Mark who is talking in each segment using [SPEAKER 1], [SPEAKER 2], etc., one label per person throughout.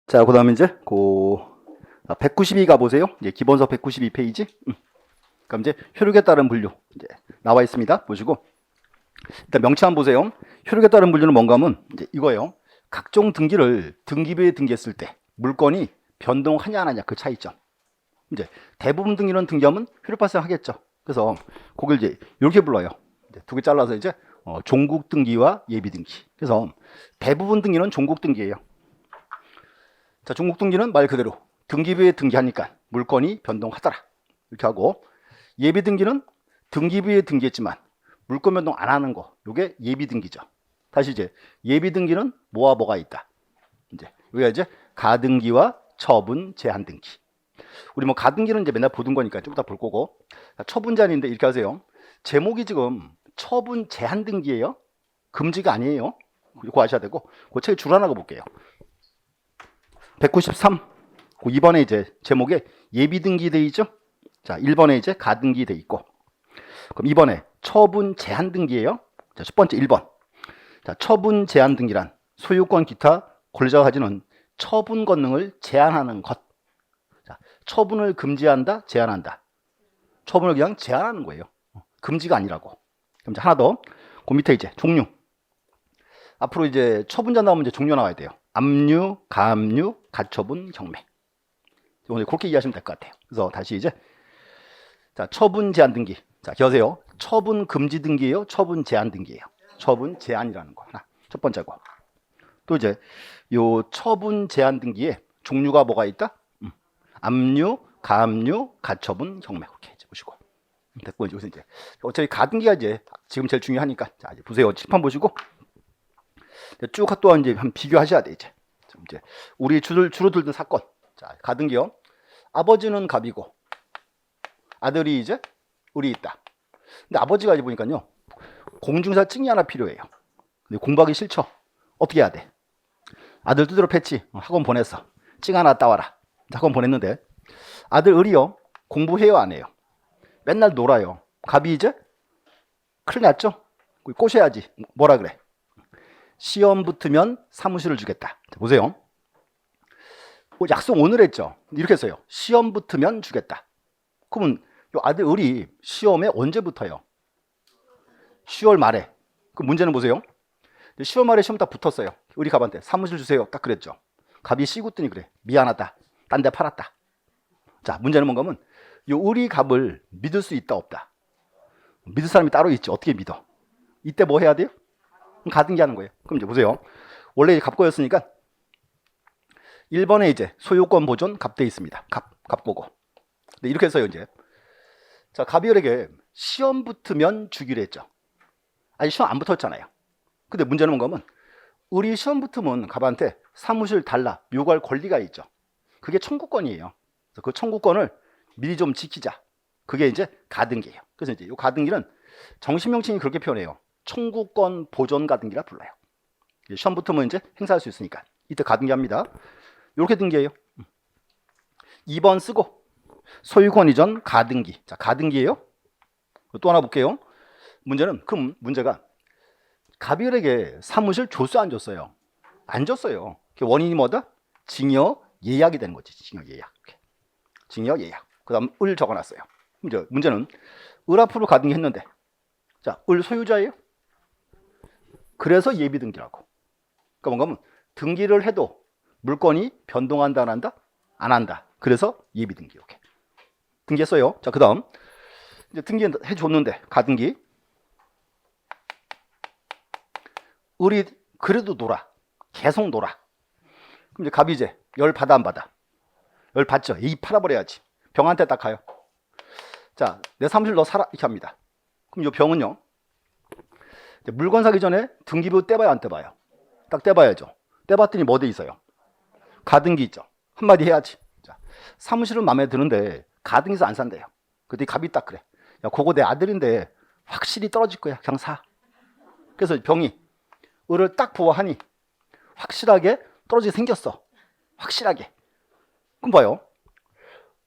[SPEAKER 1] 자, 그 다음에 이제, 192 가보세요. 이제 기본서 192페이지. 그럼 이제, 효력에 따른 분류. 이제, 나와 있습니다. 보시고. 일단 명치 한번 보세요. 효력에 따른 분류는 뭔가 하면, 이제 이거예요. 각종 등기를 등기부에 등기했을 때, 물건이 변동하냐, 안 하냐, 그 차이점. 이제, 대부분 등기는 등기하면 효력 발생하겠죠. 그래서, 그걸 이제, 이렇게 불러요. 두 개 잘라서 이제, 종국 등기와 예비 등기. 그래서, 대부분 등기는 종국 등기예요. 자, 종국 등기는 말 그대로 등기부에 등기하니까 물건이 변동하더라. 이렇게 하고, 예비 등기는 등기부에 등기했지만 물건 변동 안 하는 거. 요게 예비 등기죠. 다시 이제 예비 등기는 뭐와 뭐가 있다. 이제 여기가 이제 가등기와 처분 제한 등기. 우리 뭐 가등기는 이제 맨날 보던 거니까 좀 이따 볼 거고. 처분 제한인데 이렇게 하세요. 제목이 지금 처분 제한 등기예요. 금지가 아니에요. 그거 아셔야 되고. 그 책에 줄 하나 볼게요. 193. 2번에 이제 제목에 예비 등기 돼 있죠? 자, 1번에 이제 가등기 돼 있고. 그럼 2번에 처분 제한 등기예요. 자, 첫 번째 1번. 자, 처분 제한 등기란 소유권 기타 권리자가 가지는 처분 권능을 제한하는 것. 자, 처분을 금지한다, 제한한다. 처분을 그냥 제한하는 거예요. 금지가 아니라고. 그럼 이제 하나 더. 그 밑에 이제 종류. 앞으로 이제 처분자 나오면 이제 종류 나와야 돼요. 압류, 가압류, 가처분, 경매. 오늘 그렇게 이해하시면 될 것 같아요. 그래서 다시 이제 자, 처분 제한 등기. 자, 기억하세요. 처분 금지 등기예요. 처분 제한 등기예요. 처분 제한이라는 거 하나. 첫 번째고. 또 이제 요 처분 제한 등기에 종류가 뭐가 있다? 압류, 가압류, 가처분, 경매. 이렇게 이제 보시고. 됐고 이제 이제 어차피 가등기가 이제 지금 제일 중요하니까 자, 이제 보세요. 칠판 보시고. 쭉 또 이제 한 비교하셔야 돼 이제. 이제 우리 주로 들던 사건. 자, 가등기요. 아버지는 갑이고 아들이 이제 을이 있다. 근데 아버지가 이제 보니까요. 공중사 증이 하나 필요해요. 근데 공부하기 싫죠. 어떻게 해야 돼? 아들 두드러 팼지. 학원 보냈어. 증 하나 따와라. 학원 보냈는데 아들 을이요. 공부해요 안 해요? 맨날 놀아요. 갑이 이제 큰일 났죠. 꼬셔야지. 뭐라 그래? 시험 붙으면 사무실을 주겠다. 자, 보세요. 약속 오늘 했죠. 이렇게 했어요. 시험 붙으면 주겠다. 그러면 요 아들 을이 시험에 언제 붙어요? 10월 말에. 그 문제는 보세요. 10월 말에 시험 딱 붙었어요. 우리 갑한테 사무실 주세요. 딱 그랬죠. 갑이 씨구더니 그래. 미안하다. 딴 데 팔았다. 자, 문제는 뭔가 하면 요 을이 갑을 믿을 수 있다 없다. 믿을 사람이 따로 있지. 어떻게 믿어? 이때 뭐 해야 돼요? 가등기 하는 거예요. 그럼 이제 보세요. 원래 갑고였으니까 1번에 이제 소유권 보존 갑돼 있습니다. 갑고고. 근데 이렇게 해서요, 이제. 자, 갑이 을에게 시험 붙으면 주기로 했죠. 아니, 시험 안 붙었잖아요. 근데 문제는 뭔가 하면 을이 시험 붙으면 갑한테 사무실 달라 요구할 권리가 있죠. 그게 청구권이에요. 그래서 그 청구권을 미리 좀 지키자. 그게 이제 가등기예요. 그래서 이제 이 가등기는 정식 명칭이 그렇게 표현해요. 청구권 보존 가등기라 불러요. 시험 붙으면 이제 행사할 수 있으니까 이때 가등기 합니다. 이렇게 등기해요. 2번 쓰고 소유권 이전 가등기. 자, 가등기예요. 또 하나 볼게요. 문제는 그럼 문제가 갑이 을에게 사무실 줬어 안 줬어요? 안 줬어요. 원인이 뭐다? 징여 예약이 되는 거지. 징여 예약. 징여 예약. 그다음 을 적어놨어요. 문제는 을 앞으로 가등기 했는데 자, 을 소유자예요? 그래서 예비 등기라고. 그러니까 뭔가 하면 등기를 해도 물건이 변동한다 안 한다? 안 한다. 그래서 예비 등기. 이렇게. 등기했어요. 자, 그다음 이제 등기해 줬는데 가등기. 을이 그래도 놀아. 계속 놀아. 그럼 이제 갑이 이제 열 받아 안 받아? 열 받죠. 이 팔아버려야지. 병한테 딱 가요. 자, 내 사무실 너 살아 이렇게 합니다. 그럼 이 병은요. 물건 사기 전에 등기부 떼봐요 안 떼봐요? 딱 떼봐야죠. 떼봤더니 뭐 돼 있어요? 가등기 있죠. 한마디 해야지. 자, 사무실은 마음에 드는데 가등기에서 안 산대요. 그때 갑이 딱 그래. 야, 그거 내 아들인데 확실히 떨어질 거야. 그냥 사. 그래서 병이 을을 딱 보아하니 확실하게 떨어지게 생겼어. 확실하게. 그럼 봐요.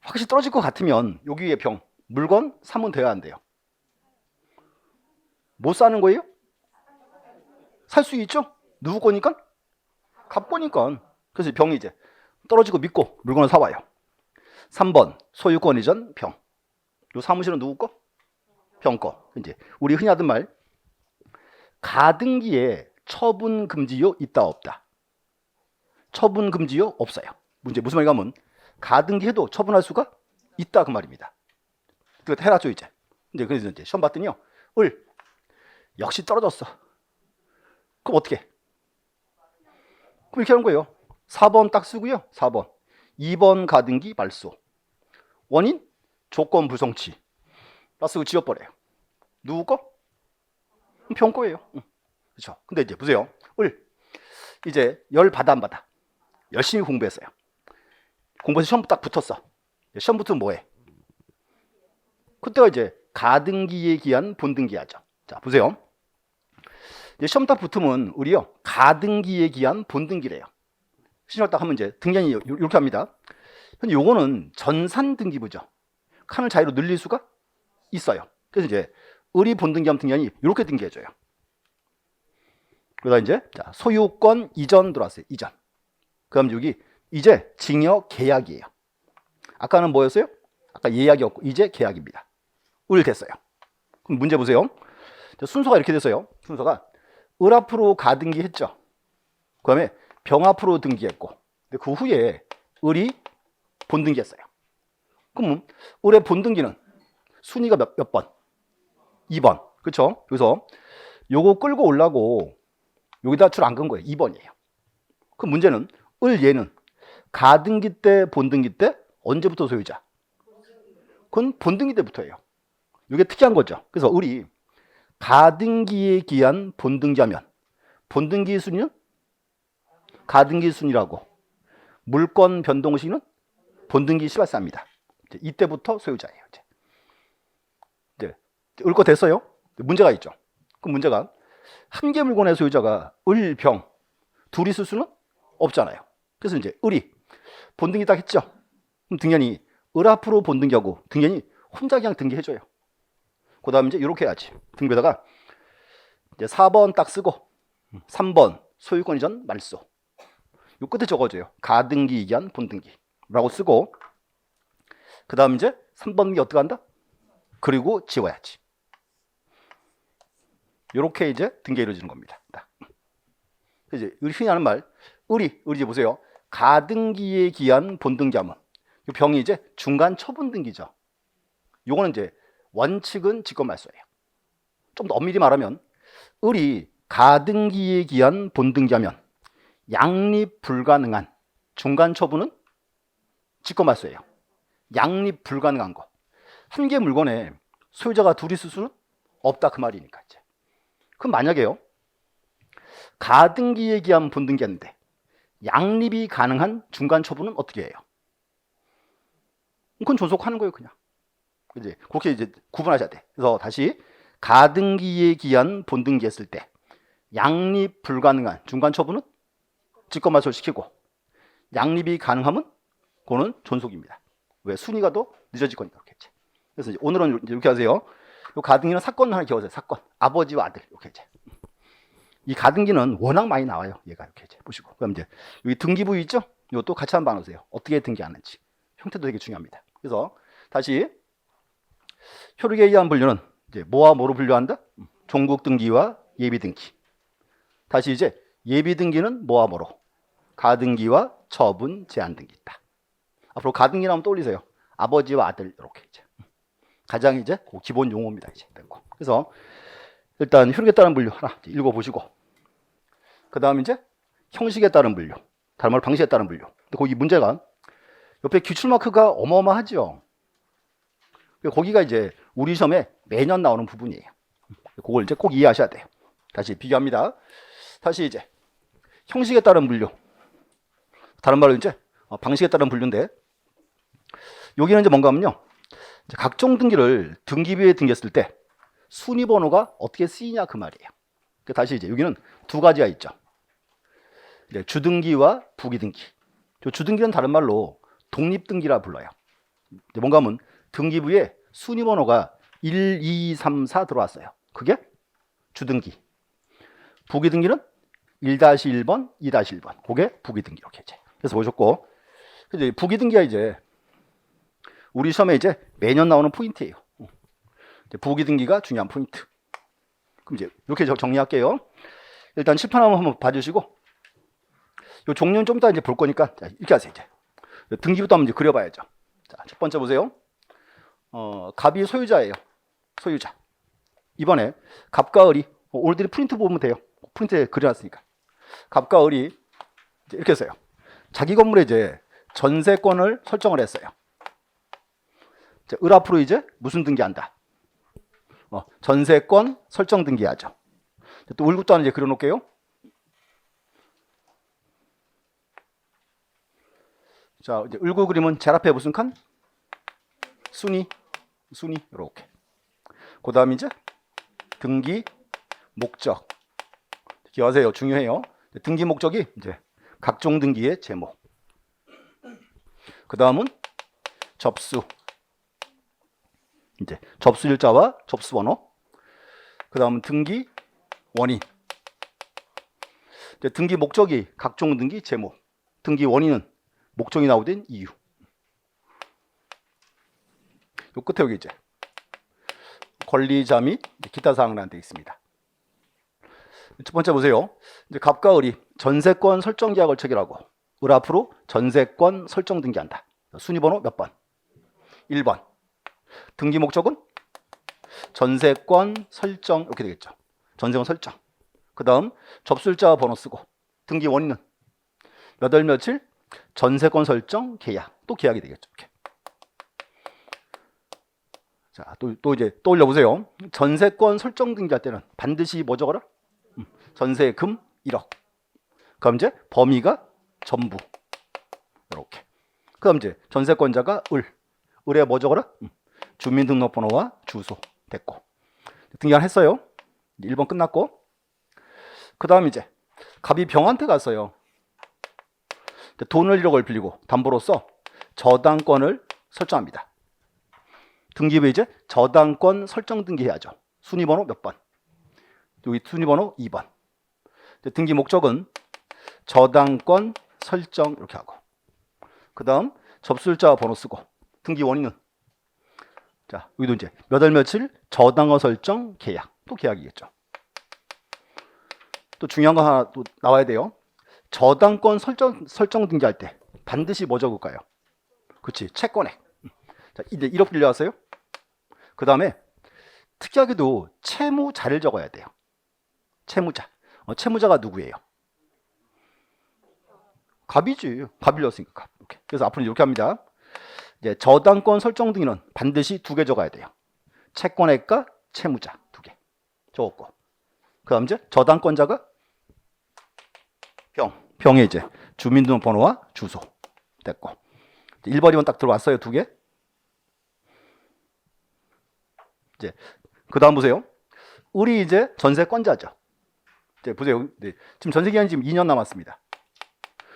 [SPEAKER 1] 확실히 떨어질 것 같으면 여기 위에 병 물건 사면 돼야 안 돼요? 못 사는 거예요? 살 수 있죠? 누구 거니까? 갑 거니까. 그래서 병이 이제 떨어지고 믿고 물건을 사와요. 3번 소유권 이전 병. 요 사무실은 누구 거? 병 거. 이제 우리 흔히 하던 말 가등기에 처분 금지요 있다 없다. 처분 금지요 없어요. 문제 무슨 말인가 하면 가등기 해도 처분할 수가 있다 그 말입니다. 그거 해놨죠 이제. 그래서 이제 시험 봤더니요. 을 역시 떨어졌어. 그럼 어떻게? 그럼 이렇게 하는 거예요. 4번 딱 쓰고요. 4번. 2번 가등기 말소. 원인 조건 불성치. 딱 쓰고 지워버려요. 누구 거? 병 거예요. 그렇죠. 근데 이제 보세요. 을 이제 열 받아 안 받아? 열심히 공부했어요. 공부해서 시험 딱 붙었어. 시험 붙으면 뭐해? 그때가 이제 가등기에 기한 본등기 하죠. 자 보세요. 이제 시험 딱 붙으면 우리요 가등기에 기한 본등기래요. 시험 딱 하면 이제 등기한이 이렇게 합니다. 근데 요거는 전산 등기부죠. 칸을 자유로 늘릴 수가 있어요. 그래서 이제 을이 본등기하면 등기한이 이렇게 등기해줘요. 그러다 이제 자, 소유권 이전 들어왔어요. 이전. 그럼 여기 이제 징역 계약이에요. 아까는 뭐였어요? 아까 예약이었고 이제 계약입니다. 을 됐어요. 그럼 문제 보세요. 순서가 이렇게 됐어요. 순서가 을 앞으로 가등기 했죠. 그 다음에 병 앞으로 등기했고 근데 그 후에 을이 본등기했어요. 그럼 을의 본등기는 순위가 몇 번? 2번. 그렇죠? 그래서 요거 끌고 오려고 여기다 줄 안 건 거예요. 2번이에요. 그럼 문제는 을 얘는 가등기 때 본등기 때 언제부터 소유자? 그건 본등기 때부터예요. 이게 특이한 거죠. 그래서 을이 가등기에 기한 본등기하면 본등기 순위는 가등기 순위라고 물권 변동 시는 본등기 시발사입니다. 이때부터 소유자예요. 이제 을 거 됐어요. 문제가 있죠. 그 문제가 한 개 물건의 소유자가 을, 병 둘이 있을 수는 없잖아요. 그래서 이제 을이 본등기 딱 했죠. 그럼 등연히 을 앞으로 본등기하고 등연히 혼자 그냥 등기해줘요. 그 다음에 이제 이렇게 해야지. 등기에다가 이제 4번 딱 쓰고 3번 소유권 이전 말소. 요 끝에 적어줘요. 가등기 기한 본등기라고 쓰고 그 다음 이제 3번 게 어떻게 한다? 그리고 지워야지. 요렇게 이제 등기가 이루어지는 겁니다. 이제 흔히 하는 말 을이 이제 보세요. 가등기에 기한 본등기하면 이 병이 이제 중간 처분 등기죠. 요거는 이제 원칙은 직권말소예요. 좀 더 엄밀히 말하면 을이 가등기에 기한 본등기하면 양립 불가능한 중간 처분은 직권말소예요. 양립 불가능한 거. 한 개 물건에 소유자가 둘이 있을 수는 없다 그 말이니까 이제. 그럼 만약에요. 가등기에 기한 본등기했는데 양립이 가능한 중간 처분은 어떻게 해요? 그건 존속하는 거예요, 그냥. 이제 그렇게 이제 구분하셔야 돼. 그래서 다시 가등기에 기한 본등기 했을 때 양립 불가능한 중간 처분은 직권말소를 시키고 양립이 가능하면 그거는 존속입니다. 왜? 순위가 더 늦어질 거니까 그렇겠지. 그래서 이제 오늘은 이렇게 하세요. 요 가등기는 사건 하나 기억하세요. 사건. 아버지와 아들 이렇게 이제. 이 가등기는 워낙 많이 나와요. 얘가 이렇게 이제 보시고. 그럼 이제 여기 등기부 있죠? 이것도 같이 한번 봐놓으세요. 어떻게 등기하는지. 형태도 되게 중요합니다. 그래서 다시 효력에 의한 분류는 이제 뭐와 뭐로 분류한다? 종국 등기와 예비 등기. 다시 이제 예비 등기는 뭐와 뭐로? 가등기와 처분 제한 등기 있다. 앞으로 가등기 나오면 떠올리세요. 아버지와 아들 이렇게 이제 가장 이제 그 기본 용어입니다. 이제 된 거. 그래서 일단 효력에 따른 분류 하나 읽어보시고 그 다음 이제 형식에 따른 분류, 다른 말로 방식에 따른 분류. 근데 거기 문제가 옆에 기출마크가 어마어마하죠. 거기가 이제 우리 시험에 매년 나오는 부분이에요. 그걸 이제 꼭 이해하셔야 돼요. 다시 비교합니다. 다시 이제 형식에 따른 분류, 다른 말로 이제 방식에 따른 분류인데 여기는 이제 뭔가 하면요. 이제 각종 등기를 등기부에 등기했을 때 순위 번호가 어떻게 쓰이냐 그 말이에요. 다시 이제 여기는 두 가지가 있죠. 이제 주등기와 부기등기. 주등기는 다른 말로 독립등기라 불러요. 이제 뭔가 하면 등기부에 순위 번호가 1, 2, 3, 4 들어왔어요. 그게 주등기. 부기등기는 1-1번, 2-1번. 그게 부기등기 이렇게 이제. 그래서 보셨고 이제 부기등기가 이제 우리 시험에 이제 매년 나오는 포인트예요. 부기등기가 중요한 포인트. 그럼 이제 이렇게 정리할게요. 일단 칠판 한번 봐주시고, 요 종류는 좀 이따 이제 볼 거니까 자, 이렇게 하세요. 이제 등기부터 한번 이제 그려봐야죠. 자, 첫 번째 보세요. 갑이 소유자예요. 소유자. 이번에 갑과 을이 올들이 프린트 보면 돼요. 프린트에 그려놨으니까. 갑과 을이 이제 이렇게 했어요. 자기 건물에 이제 전세권을 설정을 했어요. 자, 을 앞으로 이제 무슨 등기한다? 전세권 설정 등기하죠. 또 을부터 하나 이제 그려놓을게요. 자, 이제 을구 그림은 제일 앞에 무슨 칸? 순위 이렇게. 그 다음 이제 등기 목적. 기억하세요. 중요해요. 등기 목적이 이제 각종 등기의 제목. 그 다음은 접수. 이제 접수일자와 접수번호. 그 다음은 등기 원인. 이제 등기 목적이 각종 등기 제목. 등기 원인은 목적이 나오된 이유. 요 끝에 여기 이제 권리자 및 기타 사항이라는 데 있습니다. 첫 번째 보세요. 이제 갑과 을이 전세권 설정 계약을 체결하고 을 앞으로 전세권 설정 등기한다. 순위번호 몇 번? 1번. 등기 목적은 전세권 설정 이렇게 되겠죠. 전세권 설정. 그 다음 접수일자 번호 쓰고 등기 원인은 몇 월 며칠 전세권 설정 계약. 또 계약이 되겠죠. 이렇게. 자, 또 이제 떠올려 보세요. 전세권 설정 등기할 때는 반드시 뭐 적어라? 전세금 1억. 그럼 이제 범위가 전부. 이렇게. 그럼 이제 전세권자가 을에 뭐 적어라? 주민등록번호와 주소. 됐고. 등기를 했어요. 1번 끝났고. 그 다음 이제 갑이 병한테 갔어요. 돈을 1억을 빌리고 담보로서 저당권을 설정합니다. 등기부에 이제 저당권 설정 등기해야죠. 순위번호 몇 번? 여기 순위번호 2번. 등기 목적은 저당권 설정 이렇게 하고. 그 다음 접수일자 번호 쓰고 등기 원인은 자 여기도 이제 몇 월 며칠 저당권 설정 계약. 또 계약이겠죠. 또 중요한 거 하나 또 나와야 돼요. 저당권 설정 등기할 때 반드시 뭐 적을까요? 그렇지, 채권액. 자, 이제 1억 빌려왔어요. 그 다음에 특이하게도 채무자를 적어야 돼요. 채무자. 채무자가 누구예요? 갑이지. 갑 빌렸으니까 갑. 이렇게. 그래서 앞으로 이렇게 합니다. 이제 저당권 설정 등기는 반드시 2개 적어야 돼요. 채권액과 채무자 2개 적었고. 그 다음 이제 저당권자가 병에 이제 주민등록번호와 주소 됐고. 1번, 2번 딱 들어왔어요. 2개. 이제 그 다음 보세요. 을이 이제 전세권자죠. 이제 보세요. 네. 지금 전세기간이 지금 2년 남았습니다.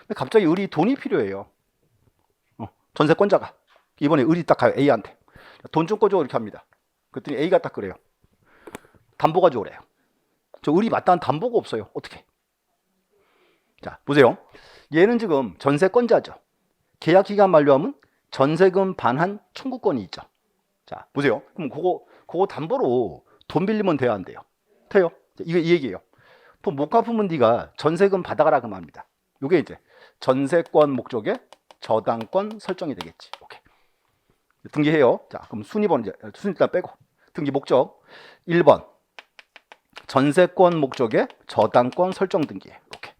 [SPEAKER 1] 근데 갑자기 을이 돈이 필요해요. 전세권자가 이번에 을이 딱 가요. A한테 돈 좀 꺼줘 이렇게 합니다. 그랬더니 A가 딱 그래요. 담보 가져오래요. 저 을이 마땅한 담보가 없어요. 어떻게? 자 보세요. 얘는 지금 전세권자죠. 계약 기간 만료하면 전세금 반환 청구권이 있죠. 자 보세요. 그럼 그거 담보로 돈 빌리면 돼야 안 돼요? 돼요. 이게 이 얘기예요. 돈 못 갚으면 네가 전세금 받아가라 그 말입니다. 이게 이제 전세권 목적의 저당권 설정이 되겠지. 오케이. 등기해요. 자 그럼 순위번 이제 순위 일단 빼고 등기 목적 1번 전세권 목적의 저당권 설정 등기해. 이렇게.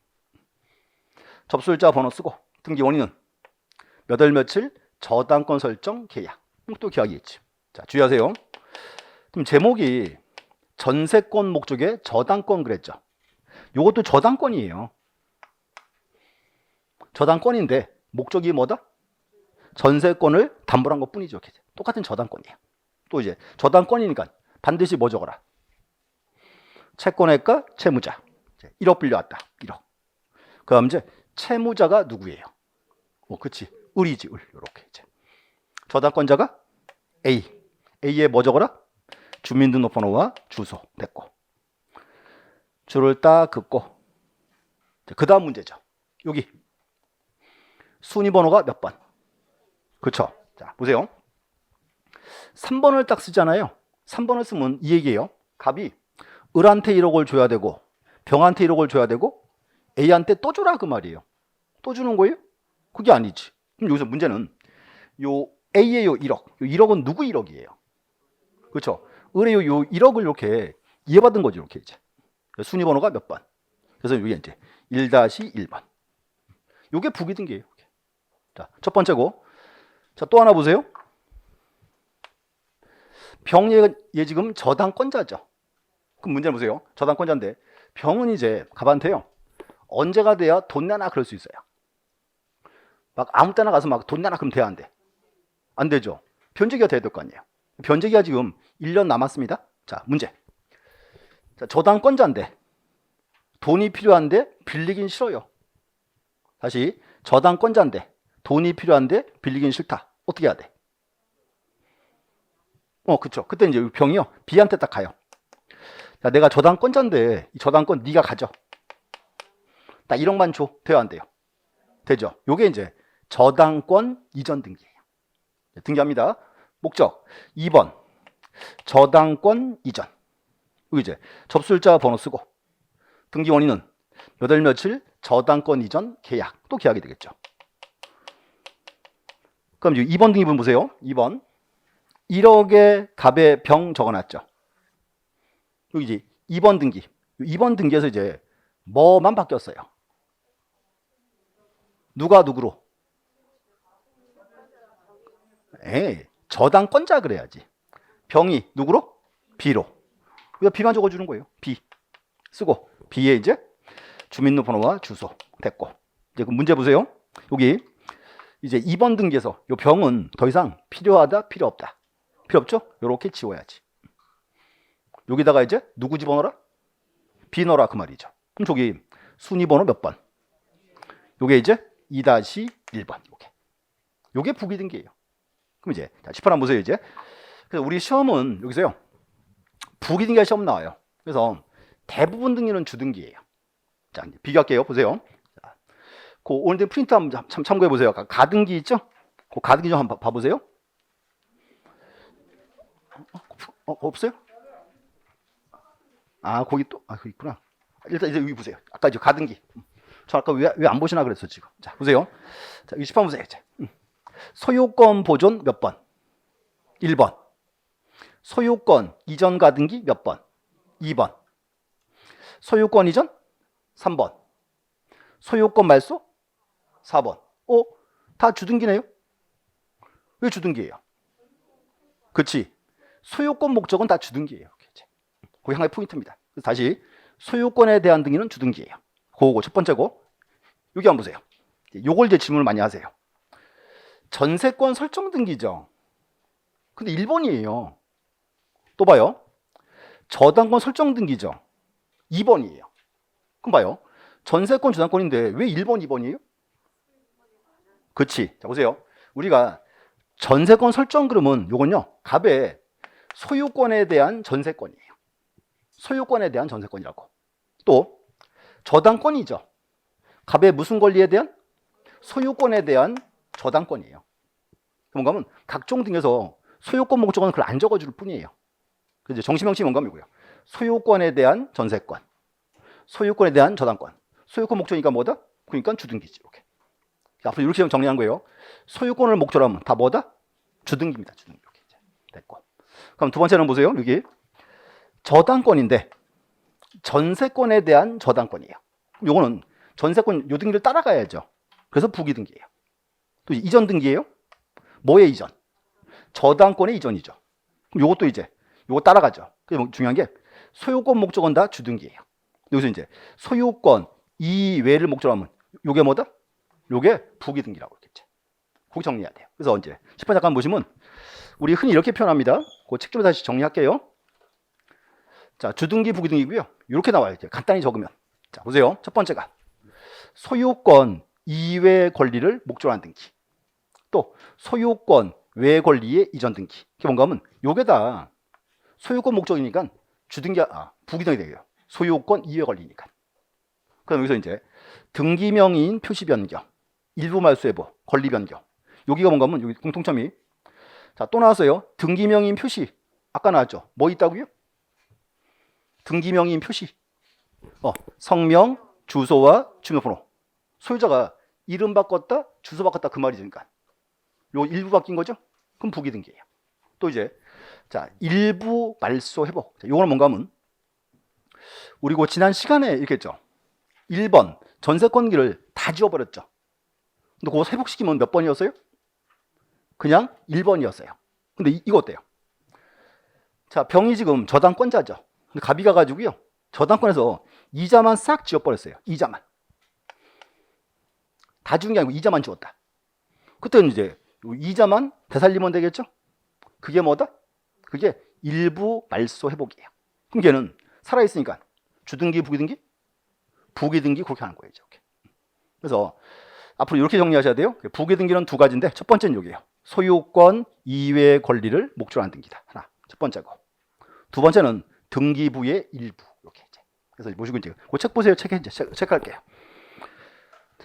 [SPEAKER 1] 접수일자 번호 쓰고 등기 원인은 몇 월 며칠 저당권 설정 계약. 또 계약이 있지. 자 주의하세요. 그럼 제목이 전세권 목적의 저당권 그랬죠. 이것도 저당권이에요. 저당권인데 목적이 뭐다? 전세권을 담보로 한 것뿐이죠. 똑같은 저당권이에요. 또 이제 저당권이니까 반드시 뭐 적어라? 채권액과 채무자. 1억 빌려왔다. 1억. 그 다음 이제 채무자가 누구예요? 그치. 을이지, 을. 이렇게 이제. 저당권자가 A. A에 뭐 적어라? 주민등록번호와 주소. 됐고. 줄을 딱 긋고. 그 다음 문제죠. 여기. 순위번호가 몇 번? 그렇죠. 자, 보세요. 3번을 딱 쓰잖아요. 3번을 쓰면 이 얘기예요. 갑이 을한테 1억을 줘야 되고 병한테 1억을 줘야 되고 A한테 또 줘라 그 말이에요. 또 주는 거예요? 그게 아니지. 그럼 여기서 문제는 요 A의 요 1억. 요 1억은 누구 1억이에요? 그렇죠. 을의 요 1억을 이렇게 이해받은 거죠. 이렇게 이제. 순위 번호가 몇 번. 그래서 여기 이제 1-1번. 요게 부기등기예요. 자, 첫 번째고. 자, 또 하나 보세요. 병얘 지금 저당권자죠. 그럼 문제는 보세요. 저당권자인데 병은 이제 갑한테요. 언제가 돼야 돈 내놔 그럴 수 있어요. 막 아무 때나 가서 막 돈 내놔 그럼 돼야 안 돼? 안 되죠. 변제기가 돼야 될 거 아니에요. 변제기가 지금 1년 남았습니다. 자, 문제. 자, 저당권자인데 돈이 필요한데 빌리긴 싫어요. 다시 저당권자인데 돈이 필요한데 빌리긴 싫다. 어떻게 해야 돼? 그쵸. 그때 이제 병이요. B한테 딱 가요. 자, 내가 저당권자인데 이 저당권 네가 가져. 딱 1억만 줘. 돼요, 안 돼요? 되죠. 요게 이제 저당권 이전 등기예요. 등기합니다. 목적 2번 저당권 이전. 여기 이제 접수일자 번호 쓰고 등기 원인은 몇 월 며칠 저당권 이전 계약. 또 계약이 되겠죠. 그럼 이제 2번 등기분 보세요. 2번 1억의 갑의 병 적어놨죠. 여기 이제 2번 등기. 2번 등기에서 이제 뭐만 바뀌었어요? 누가 누구로? 저당권자 그래야지. 병이 누구로? B로. 그래서 B만 적어주는 거예요. B 쓰고 B에 이제 주민등록번호와 주소 됐고. 이제 그 문제 보세요. 여기 이제 2번 등기에서 이 병은 더 이상 필요하다, 필요 없다. 필요 없죠? 이렇게 지워야지. 여기다가 이제 누구 집어넣어라? B 넣어라 그 말이죠. 그럼 저기 순위번호 몇 번? 요게 이제 2-1번. 요게 부기등기예요. 그럼 이제 자, 18 한번 보세요. 이제 그래서 우리 시험은 여기서요 부기등기가 시험 나와요. 그래서 대부분 등기는 주등기예요. 자, 이제 비교할게요. 보세요. 자, 그 오늘 프린트 한번 참고해 보세요. 가등기 있죠? 그 가등기 좀 한번 봐보세요. 없어요? 거기 또 거기 있구나. 일단 이제 여기 보세요. 아까 이제 가등기. 저 아까 왜 안 보시나 그랬어 지금. 자, 보세요. 자, 20번 보세요. 이제. 소유권 보존 몇 번? 1번. 소유권 이전 가등기 몇 번? 2번. 소유권 이전 3번. 소유권 말소 4번. 다 주등기네요? 왜 주등기예요? 그렇지. 소유권 목적은 다 주등기예요. 그게 하나의 포인트입니다. 그래서 다시 소유권에 대한 등기는 주등기예요. 그거 첫 번째고. 여기 한번 보세요. 요걸 이제 질문을 많이 하세요. 전세권 설정 등기죠. 근데 1번이에요. 또 봐요. 저당권 설정 등기죠. 2번이에요. 그럼 봐요. 전세권 저당권인데 왜 1번, 2번이에요? 그렇지. 자, 보세요. 우리가 전세권 설정 그러면 요건요. 갑의 소유권에 대한 전세권이에요. 소유권에 대한 전세권이라고. 또 저당권이죠. 갑의 무슨 권리에 대한? 소유권에 대한 저당권이에요. 뭔가 하면 각종 등에서 소유권 목적은 그걸 안 적어줄 뿐이에요. 그래서 정시명칭이 뭔가 하면 이거예요. 소유권에 대한 전세권, 소유권에 대한 저당권. 소유권 목적이니까 뭐다? 그러니까 주등기지. 이렇게. 앞으로 이렇게 정리한 거예요. 소유권을 목적으로 하면 다 뭐다? 주등기입니다. 주등기. 이렇게 됐고. 그럼 두 번째는 보세요. 여기 저당권인데 전세권에 대한 저당권이에요. 요거는 전세권 요 등기를 따라가야죠. 그래서 부기등기예요. 또 이전 등기예요. 뭐의 이전? 저당권의 이전이죠. 그럼 요것도 이제 요거 따라가죠. 그래서 중요한 게 소유권 목적은 다 주등기예요. 여기서 이제 소유권 이외를 목적으로 하면 요게 뭐다? 요게 부기등기라고 했겠죠. 그거 정리해야 돼요. 그래서 언제 10번 잠깐 보시면 우리 흔히 이렇게 표현합니다. 그 책 좀 다시 정리할게요. 자, 주등기 부기등기고요. 이렇게 나와요. 이제 간단히 적으면. 자, 보세요. 첫 번째가 소유권 이외 권리를 목적으로 한 등기. 또 소유권 외 권리의 이전 등기. 이게 뭔가 하면 요게 다 소유권 목적이니까 주등기 부기등기 되게요. 소유권 이외 권리니까. 그럼 여기서 이제 등기명의인 표시 변경, 일부 말소 여부, 권리 변경. 여기가 뭔가 하면 여기 공통점이 자, 또 나왔어요. 등기명의인 표시. 아까 나왔죠. 뭐 있다고요? 등기명의인 표시. 성명, 주소와 주민번호. 소유자가 이름 바꿨다, 주소 바꿨다 그 말이죠. 그러니까 요 일부 바뀐 거죠? 그럼 부기등기예요. 또 이제 자, 일부 말소 회복. 자, 요거는 뭔가 하면 우리 그 지난 시간에 이렇게 했죠. 1번 전세권기를 다 지워버렸죠. 근데 그거 회복시키면 몇 번이었어요? 그냥 1번이었어요. 근데 이거 어때요? 자, 병이 지금 저당권자죠. 근데 갑이 가가지고요. 저당권에서 이자만 싹 지워버렸어요. 이자만. 다 지운 게 아니고 이자만 지웠다. 그때는 이제 이자만 되살리면 되겠죠? 그게 뭐다? 그게 일부 말소 회복이에요. 그럼 걔는 살아있으니까 주등기, 부기등기? 부기등기 그렇게 하는 거예요. 이렇게. 그래서 앞으로 이렇게 정리하셔야 돼요. 부기등기는 두 가지인데 첫 번째는 여기에요. 소유권 이외의 권리를 목적으로 하는 등기다. 하나, 첫 번째고. 두 번째는 등기부의 일부. 이렇게 이제. 그래서 보시고 이제 그 책 보세요. 책에 이제 체크할게요.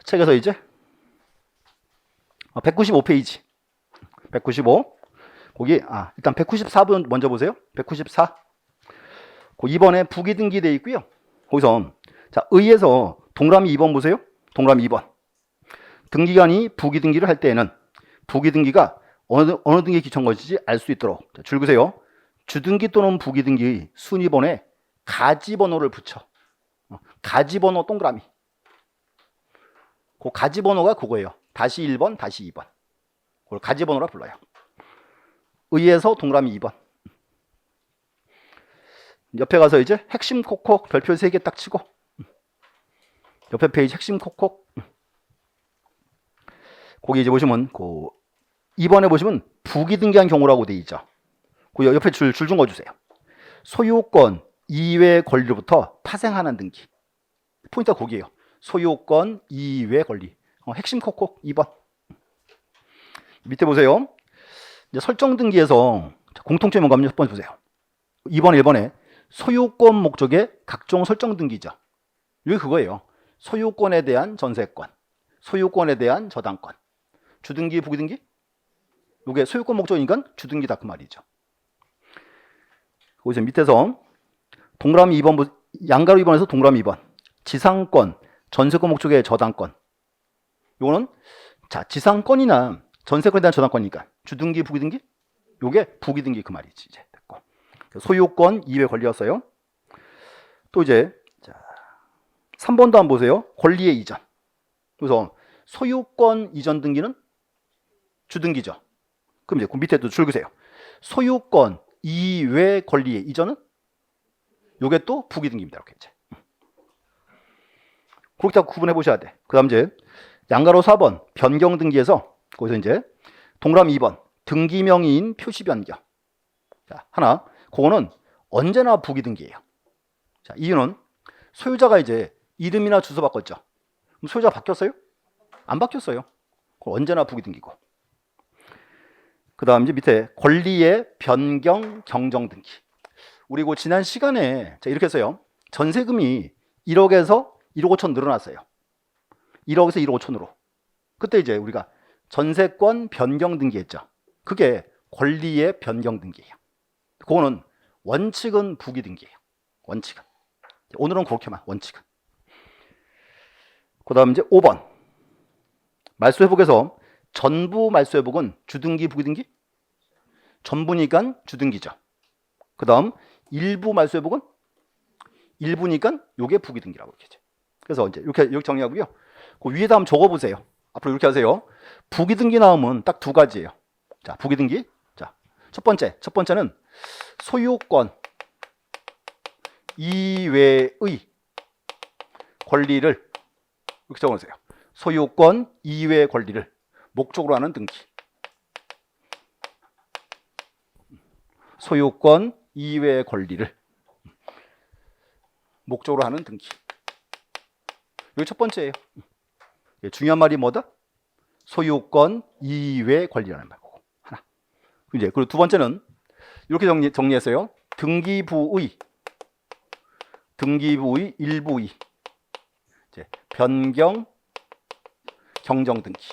[SPEAKER 1] 책에서 이제 195페이지. 195. 거기 일단 194번 먼저 보세요. 194. 그 2번에 부기등기 되어 있고요. 거기서 자, 의에서 동그라미 2번 보세요. 동그라미 2번. 등기관이 부기등기를 할 때에는 부기등기가 어느 등기에 기초한 것인지 알 수 있도록 자, 줄 그세요. 주등기 또는 부기등기 순위번호에 가지번호를 붙여. 가지번호 동그라미. 그 가지번호가 그거예요. 다시 1번, 다시 2번. 그걸 가지번호라 불러요. 의에서 동그라미 2번. 옆에 가서 이제 핵심 콕콕 별표 3개 딱 치고 옆에 페이지 핵심 콕콕 거기 이제 보시면 그 2번에 보시면 부기등기한 경우라고 돼 있죠. 그 옆에 줄 좀 그어주세요. 소유권 이외 권리로부터 파생하는 등기. 포인트가 거기에요. 소유권 이외 권리. 핵심 콕콕 2번. 밑에 보세요. 이제 설정 등기에서 공통점이 뭔가 하면 첫 번째 보세요. 2번, 1번에 소유권 목적의 각종 설정 등기죠. 이게 그거예요. 소유권에 대한 전세권, 소유권에 대한 저당권, 주등기, 부기등기? 이게 소유권 목적이니까 주등기다 그 말이죠. 거기서 밑에서 동그라미 2번, 양가로 2번에서 동그라미 2번. 지상권, 전세권 목적의 저당권. 요거는 자, 지상권이나 전세권에 대한 저당권이니까 주등기, 부기등기? 요게 부기등기 그 말이지. 이제 됐고. 소유권 이외 권리였어요. 또 이제 자, 3번도 한번 보세요. 권리의 이전. 그래서 소유권 이전 등기는 주등기죠. 그럼 이제 그 밑에도 줄 그세요. 소유권 이외 권리의 이전은 요게 또 부기등기입니다. 이렇게 이제. 그렇게 다 구분해 보셔야 돼. 그다음 이제 양가로 4번 변경 등기에서 거기서 이제 동그라미 2번 등기명의인 표시 변경. 자, 하나. 그거는 언제나 부기등기예요. 자, 이유는 소유자가 이제 이름이나 주소 바꿨죠. 그럼 소유자가 바뀌었어요? 안 바뀌었어요. 그건 언제나 부기등기고. 그 다음 이제 밑에 권리의 변경 경정 등기. 우리 그 지난 시간에 이렇게 했어요. 전세금이 1억에서 1억 5천 늘어났어요. 1억에서 1억 5천으로. 그때 이제 우리가 전세권 변경 등기했죠. 그게 권리의 변경 등기예요. 그거는 원칙은 부기등기예요. 원칙은. 오늘은 그렇게만 원칙은. 그 다음 이제 5번. 말소회복에서 전부 말소회복은 주등기, 부기등기? 전부니까 주등기죠. 그 다음 일부 말소회복은 일부니까 요게 부기등기라고 이렇게. 그래서 이제 이렇게 정리하고요. 그 위에다 한번 적어보세요. 앞으로 이렇게 하세요. 부기등기 나오면 딱 두 가지예요. 자, 부기등기. 자, 첫 번째는 소유권 이외의 권리를 이렇게 적어놓으세요. 소유권 이외의 권리를 목적으로 하는 등기. 소유권 이외의 권리를 목적으로 하는 등기. 이게 첫 번째예요. 중요한 말이 뭐다? 소유권 이외의 권리라는 말고 하나. 이제 그리고 두 번째는 이렇게 정리했어요. 등기부의 일부의 이제 변경 경정 등기.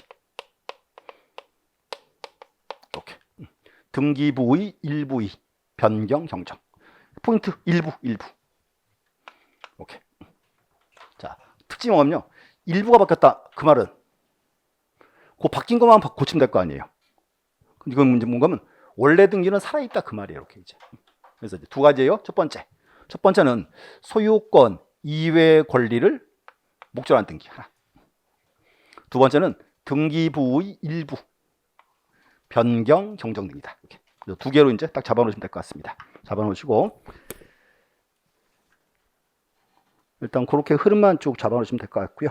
[SPEAKER 1] 등기부의 일부의 변경 경정. 포인트 일부. 오케이. 자, 특징이 뭐냐면요. 일부가 바뀌었다. 그 말은 그 바뀐 것만 고치면 될 거 아니에요. 이건 문제 뭔가면 원래 등기는 살아있다 그 말이에요. 이렇게 이제. 그래서 이제 두 가지예요. 첫 번째는 소유권 이외의 권리를 목적으로 한 등기 하나. 두 번째는 등기부의 일부 변경 경정 등기다. 이렇게 두 개로 이제 딱 잡아놓으시면 될 것 같습니다. 잡아놓으시고 일단 그렇게 흐름만 쭉 잡아놓으시면 될 것 같고요.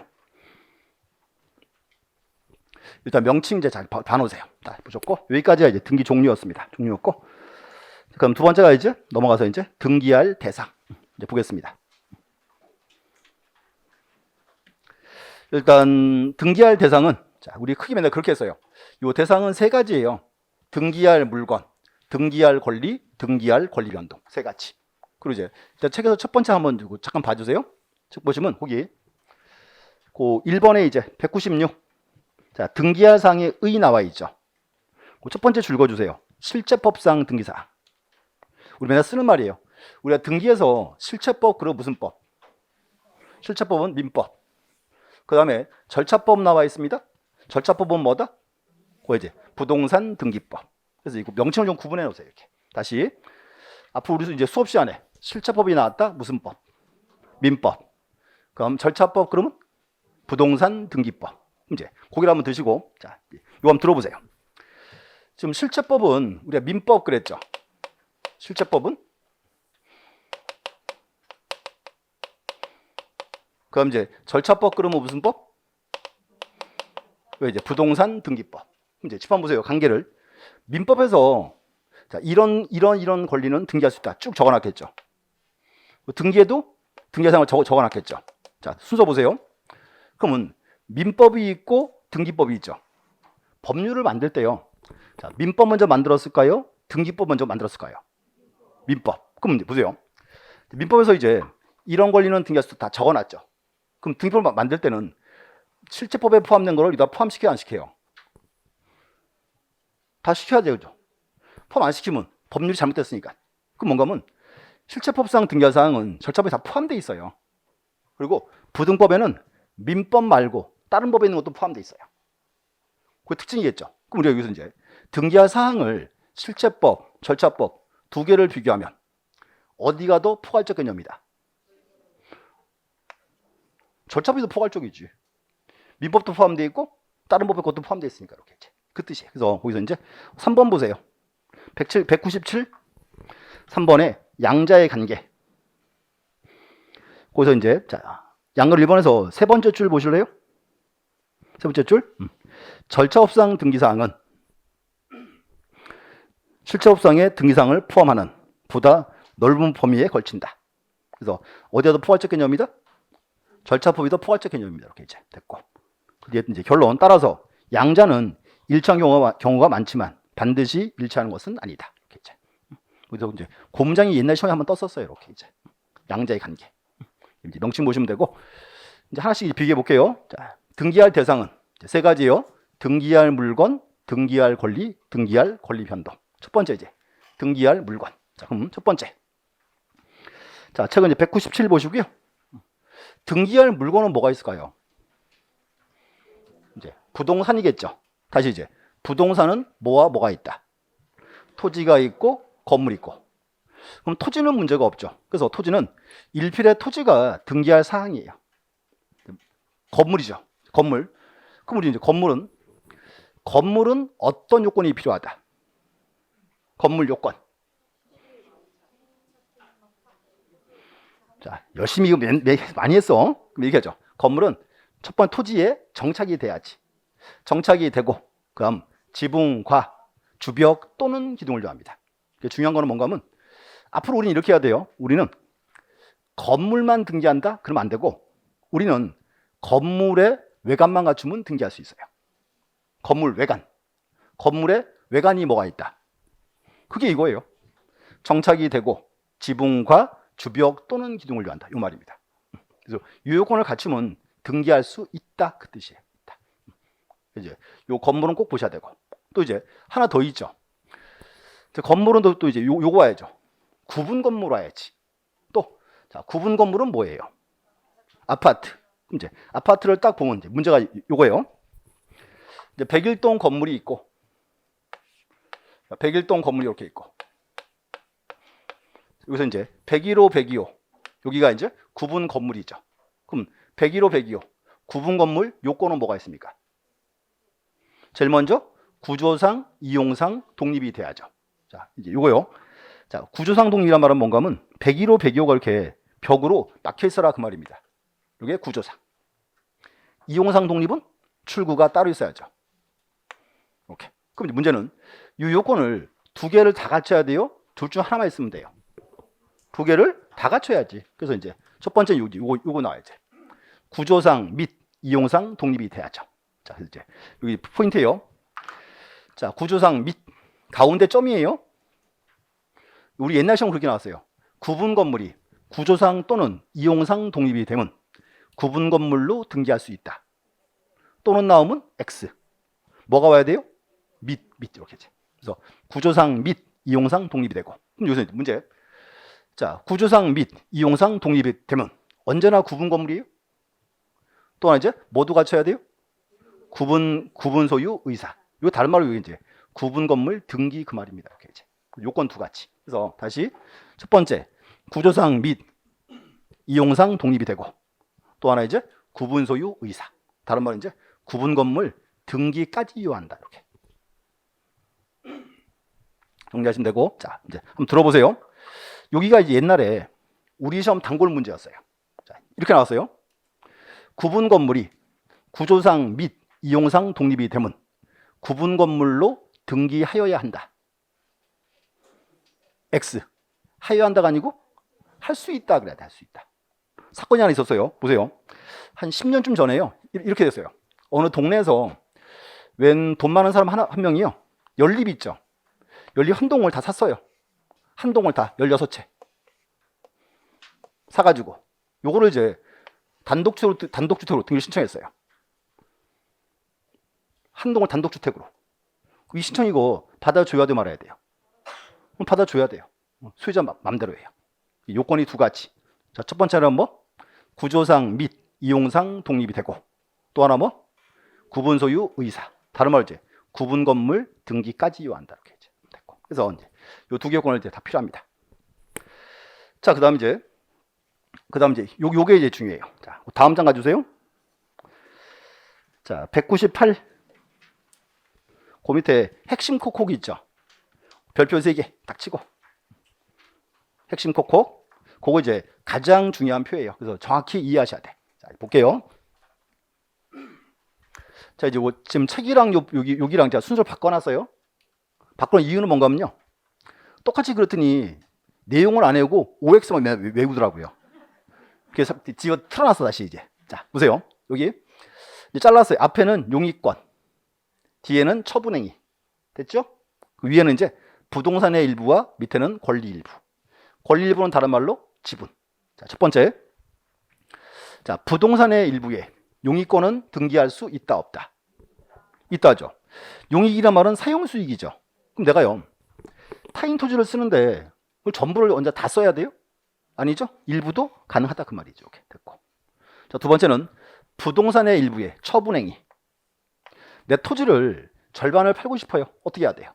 [SPEAKER 1] 일단 명칭 이제 잘 봐놓으세요. 자, 보셨고 여기까지가 이제 등기 종류였고 그럼 두 번째가 이제 넘어가서 이제 등기할 대상 이제 보겠습니다. 일단 등기할 대상은 자 우리 크게 맨날 그렇게 했어요. 이 대상은 세 가지예요. 등기할 물건, 등기할 권리, 등기할 권리 변동 세 가지. 그리고 이제 일단 책에서 첫 번째 한번 두고 잠깐 봐주세요. 책 보시면 거기 그 1번에 이제 196 자, 등기할 사항에 의 나와 있죠. 그 첫 번째 줄 읽어주세요. 실체법상 등기사항. 우리 맨날 쓰는 말이에요. 우리가 등기해서 실체법 그리고 무슨 법? 실체법은 민법. 그 다음에 절차법 나와 있습니다. 절차법은 뭐다? 그 이제 부동산 등기법. 그래서 이거 명칭을 좀 구분해 놓으세요. 이렇게. 다시 앞으로 우리 이제 수업 시간에 실체법이 나왔다. 무슨 법? 민법. 그럼 절차법 그러면 부동산 등기법. 이제 고기를 한번 드시고 자, 이거 한번 들어보세요. 지금 실체법은 우리가 민법 그랬죠. 실체법은 그럼 이제 절차법 그러면 무슨 법? 왜 이제 부동산 등기법. 이제 집 한번 보세요. 관계를 민법에서 자, 이런 권리는 등기할 수 있다. 쭉 적어놨겠죠. 등기에도 등기사항을 적어놨겠죠. 자, 순서 보세요. 그러면 민법이 있고 등기법이 있죠. 법률을 만들 때요. 자, 민법 먼저 만들었을까요? 등기법 먼저 만들었을까요? 민법. 그럼 이제 보세요. 민법에서 이제 이런 권리는 등기할 수 다 적어놨죠. 그럼 등기법을 만들 때는 실체법에 포함된 거를 여기다 포함시켜야 안 시켜요? 다 시켜야 되죠. 포함 안 시키면 법률이 잘못됐으니까. 그럼 뭔가 하면 실체법상 등기할 사항은 절차법에 다 포함되어 있어요. 그리고 부등법에는 민법 말고 다른 법에 있는 것도 포함되어 있어요. 그 특징이겠죠. 그럼 우리가 여기서 이제 등기할 사항을 실체법, 절차법 두 개를 비교하면 어디가 더 포괄적 개념이다? 절차법도 포괄적이지. 민법도 포함되어 있고 다른 법의 것도 포함되어 있으니까 이렇게 이제 그 뜻이에요. 그래서 거기서 이제 3번 보세요. 197 3번에 양자의 관계. 거기서 이제 자 양걸 1번에서 세 번째 줄 보실래요? 세 번째 줄. 절차법상 등기사항은 실체법상의 등기사항을 포함하는 보다 넓은 범위에 걸친다. 그래서 어디가 더 포괄적 개념이다? 절차법이 더 포괄적 개념입니다. 이렇게 이제 됐고. 이제 결론 따라서 양자는 일치한 경우가 많지만 반드시 일치하는 것은 아니다. 이렇게 이제. 그래서 이제 곰장이 옛날 시험에 한번 떴었어요. 이렇게 이제 양자의 관계. 이제 명칭 보시면 되고 이제 하나씩 비교해 볼게요. 자, 등기할 대상은 세 가지예요. 등기할 물건, 등기할 권리, 등기할 권리 변동. 첫 번째 이제 등기할 물건. 자, 그럼 첫 번째. 자, 책은 이제 197 보시고요. 등기할 물건은 뭐가 있을까요? 이제 부동산이겠죠. 다시 이제 부동산은 뭐와 뭐가 있다? 토지가 있고 건물이 있고. 그럼 토지는 문제가 없죠. 그래서 토지는 일필의 토지가 등기할 사항이에요. 건물이죠. 건물. 그럼 우리 이제 건물은 어떤 요건이 필요하다? 건물 요건. 자, 열심히 이거 많이 했어. 그럼 얘기하죠. 건물은 첫 번째 토지에 정착이 돼야지. 정착이 되고, 그럼 지붕과 주벽 또는 기둥을 요합니다. 중요한 거는 뭔가 하면 앞으로 우리는 이렇게 해야 돼요. 우리는 건물만 등기한다? 그러면 안 되고 우리는 건물의 외관만 갖추면 등기할 수 있어요. 건물 외관. 건물의 외관이 뭐가 있다? 그게 이거예요. 정착이 되고 지붕과 주벽 또는 기둥을 요한다. 이 말입니다. 그래서 이 요건을 갖추면 등기할 수 있다. 그 뜻이에요. 이제 요 건물은 꼭 보셔야 되고 또 이제 하나 더 있죠. 건물은 또 이제 요거 와야죠. 구분 건물 와야지. 또, 자, 구분 건물은 뭐예요? 아파트. 이제 아파트를 딱 보면 이제 문제가 요거예요. 이제 101동 건물이 있고, 101동 건물이 이렇게 있고, 여기서 이제 101호, 102호. 여기가 이제 구분 건물이죠. 그럼 101호, 102호. 구분 건물 요건은 뭐가 있습니까? 제일 먼저 구조상, 이용상 독립이 돼야죠. 자, 이제 요거요. 자, 구조상 독립이란 말은 뭔가 하면 101호, 102호가 이렇게 벽으로 막혀 있어라 그 말입니다. 이게 구조상. 이용상 독립은 출구가 따로 있어야죠. 오케이. 그럼 이제 문제는 이 요건을 두 개를 다 갖춰야 돼요? 둘 중 하나만 있으면 돼요? 두 개를 다 갖춰야지. 그래서 이제 첫 번째 요거 나와야지. 구조상 및 이용상 독립이 돼야죠. 자, 이제 여기 포인트예요. 자, 구조상 및 가운데 점이에요. 우리 옛날 시험 그렇게 나왔어요. 구분 건물이 구조상 또는 이용상 독립이 되면 구분 건물로 등기할 수 있다. 또는 나오면 X. 뭐가 와야 돼요? 및 이렇게지. 그래서 구조상 및 이용상 독립이 되고. 그럼 여기서 문제. 자, 구조상 및 이용상 독립이 되면 언제나 구분 건물이에요? 또 하나 이제 모두 갖춰야 돼요? 구분 소유 의사. 이거 다른 말로 이제 구분 건물 등기 그 말입니다. 이렇게 이제 요건 두 가지. 그래서 다시 첫 번째 구조상 및 이용상 독립이 되고, 또 하나 이제 구분 소유 의사. 다른 말은 이제 구분 건물 등기까지 요한다. 이렇게 정리하시면 되고, 자 이제 한번 들어보세요. 여기가 이제 옛날에 우리 시험 단골 문제였어요. 자, 이렇게 나왔어요. 구분 건물이 구조상 및 이용상 독립이 되면 구분 건물로 등기하여야 한다. X. 하여야 한다가 아니고 할 수 있다 그래야 돼. 할 수 있다. 사건이 하나 있었어요. 보세요. 한 10년쯤 전에요. 이렇게 됐어요. 어느 동네에서 웬 돈 많은 사람 한 명이요. 연립 있죠. 연립 한 동을 다 샀어요. 한 동을 다 16채 사가지고 요거를 이제 단독주택으로 등기를 신청했어요. 한 동을 단독주택으로. 이 신청 이거 받아줘야 돼 말아야 돼요? 그럼 받아줘야 돼요. 소유자 맘대로 해요. 요건이 두 가지. 자, 첫 번째는 뭐? 구조상 및 이용상 독립이 되고, 또 하나 뭐? 구분 소유 의사. 다른 말로 이제 구분 건물 등기까지 요한다. 이렇게 이제 됐고. 그래서 이제 요 두 개 요건을 이제 다 필요합니다. 자, 그다음 이제 요게 이제 중요해요. 자, 다음 장 가주세요. 자, 198. 그 밑에 핵심 콕콕이 있죠. 별표 3개 딱 치고. 핵심 콕콕. 그거 이제 가장 중요한 표예요. 그래서 정확히 이해하셔야 돼. 자, 볼게요. 자, 이제 지금 책이랑 여기랑 제가 순서를 바꿔놨어요. 바꾸는 이유는 뭔가 하면요. 똑같이 그랬더니 내용을 안 외우고 OX만 외우더라고요. 그래서 집어 틀어놨어 다시 이제. 자, 보세요. 여기 이제 잘랐어요. 앞에는 용의권, 뒤에는 처분행위. 됐죠? 그 위에는 이제 부동산의 일부와 밑에는 권리 일부. 권리 일부는 다른 말로 지분. 자, 첫 번째. 자, 부동산의 일부에 용의권은 등기할 수 있다 없다. 있다죠. 용익이란 말은 사용수익이죠. 그럼 내가요 타인 토지를 쓰는데 그걸 전부를 언제 다 써야 돼요? 아니죠. 일부도 가능하다 그 말이죠. 이렇게 됐고. 자, 두 번째는 부동산의 일부에 처분행위. 내 토지를 절반을 팔고 싶어요. 어떻게 해야 돼요?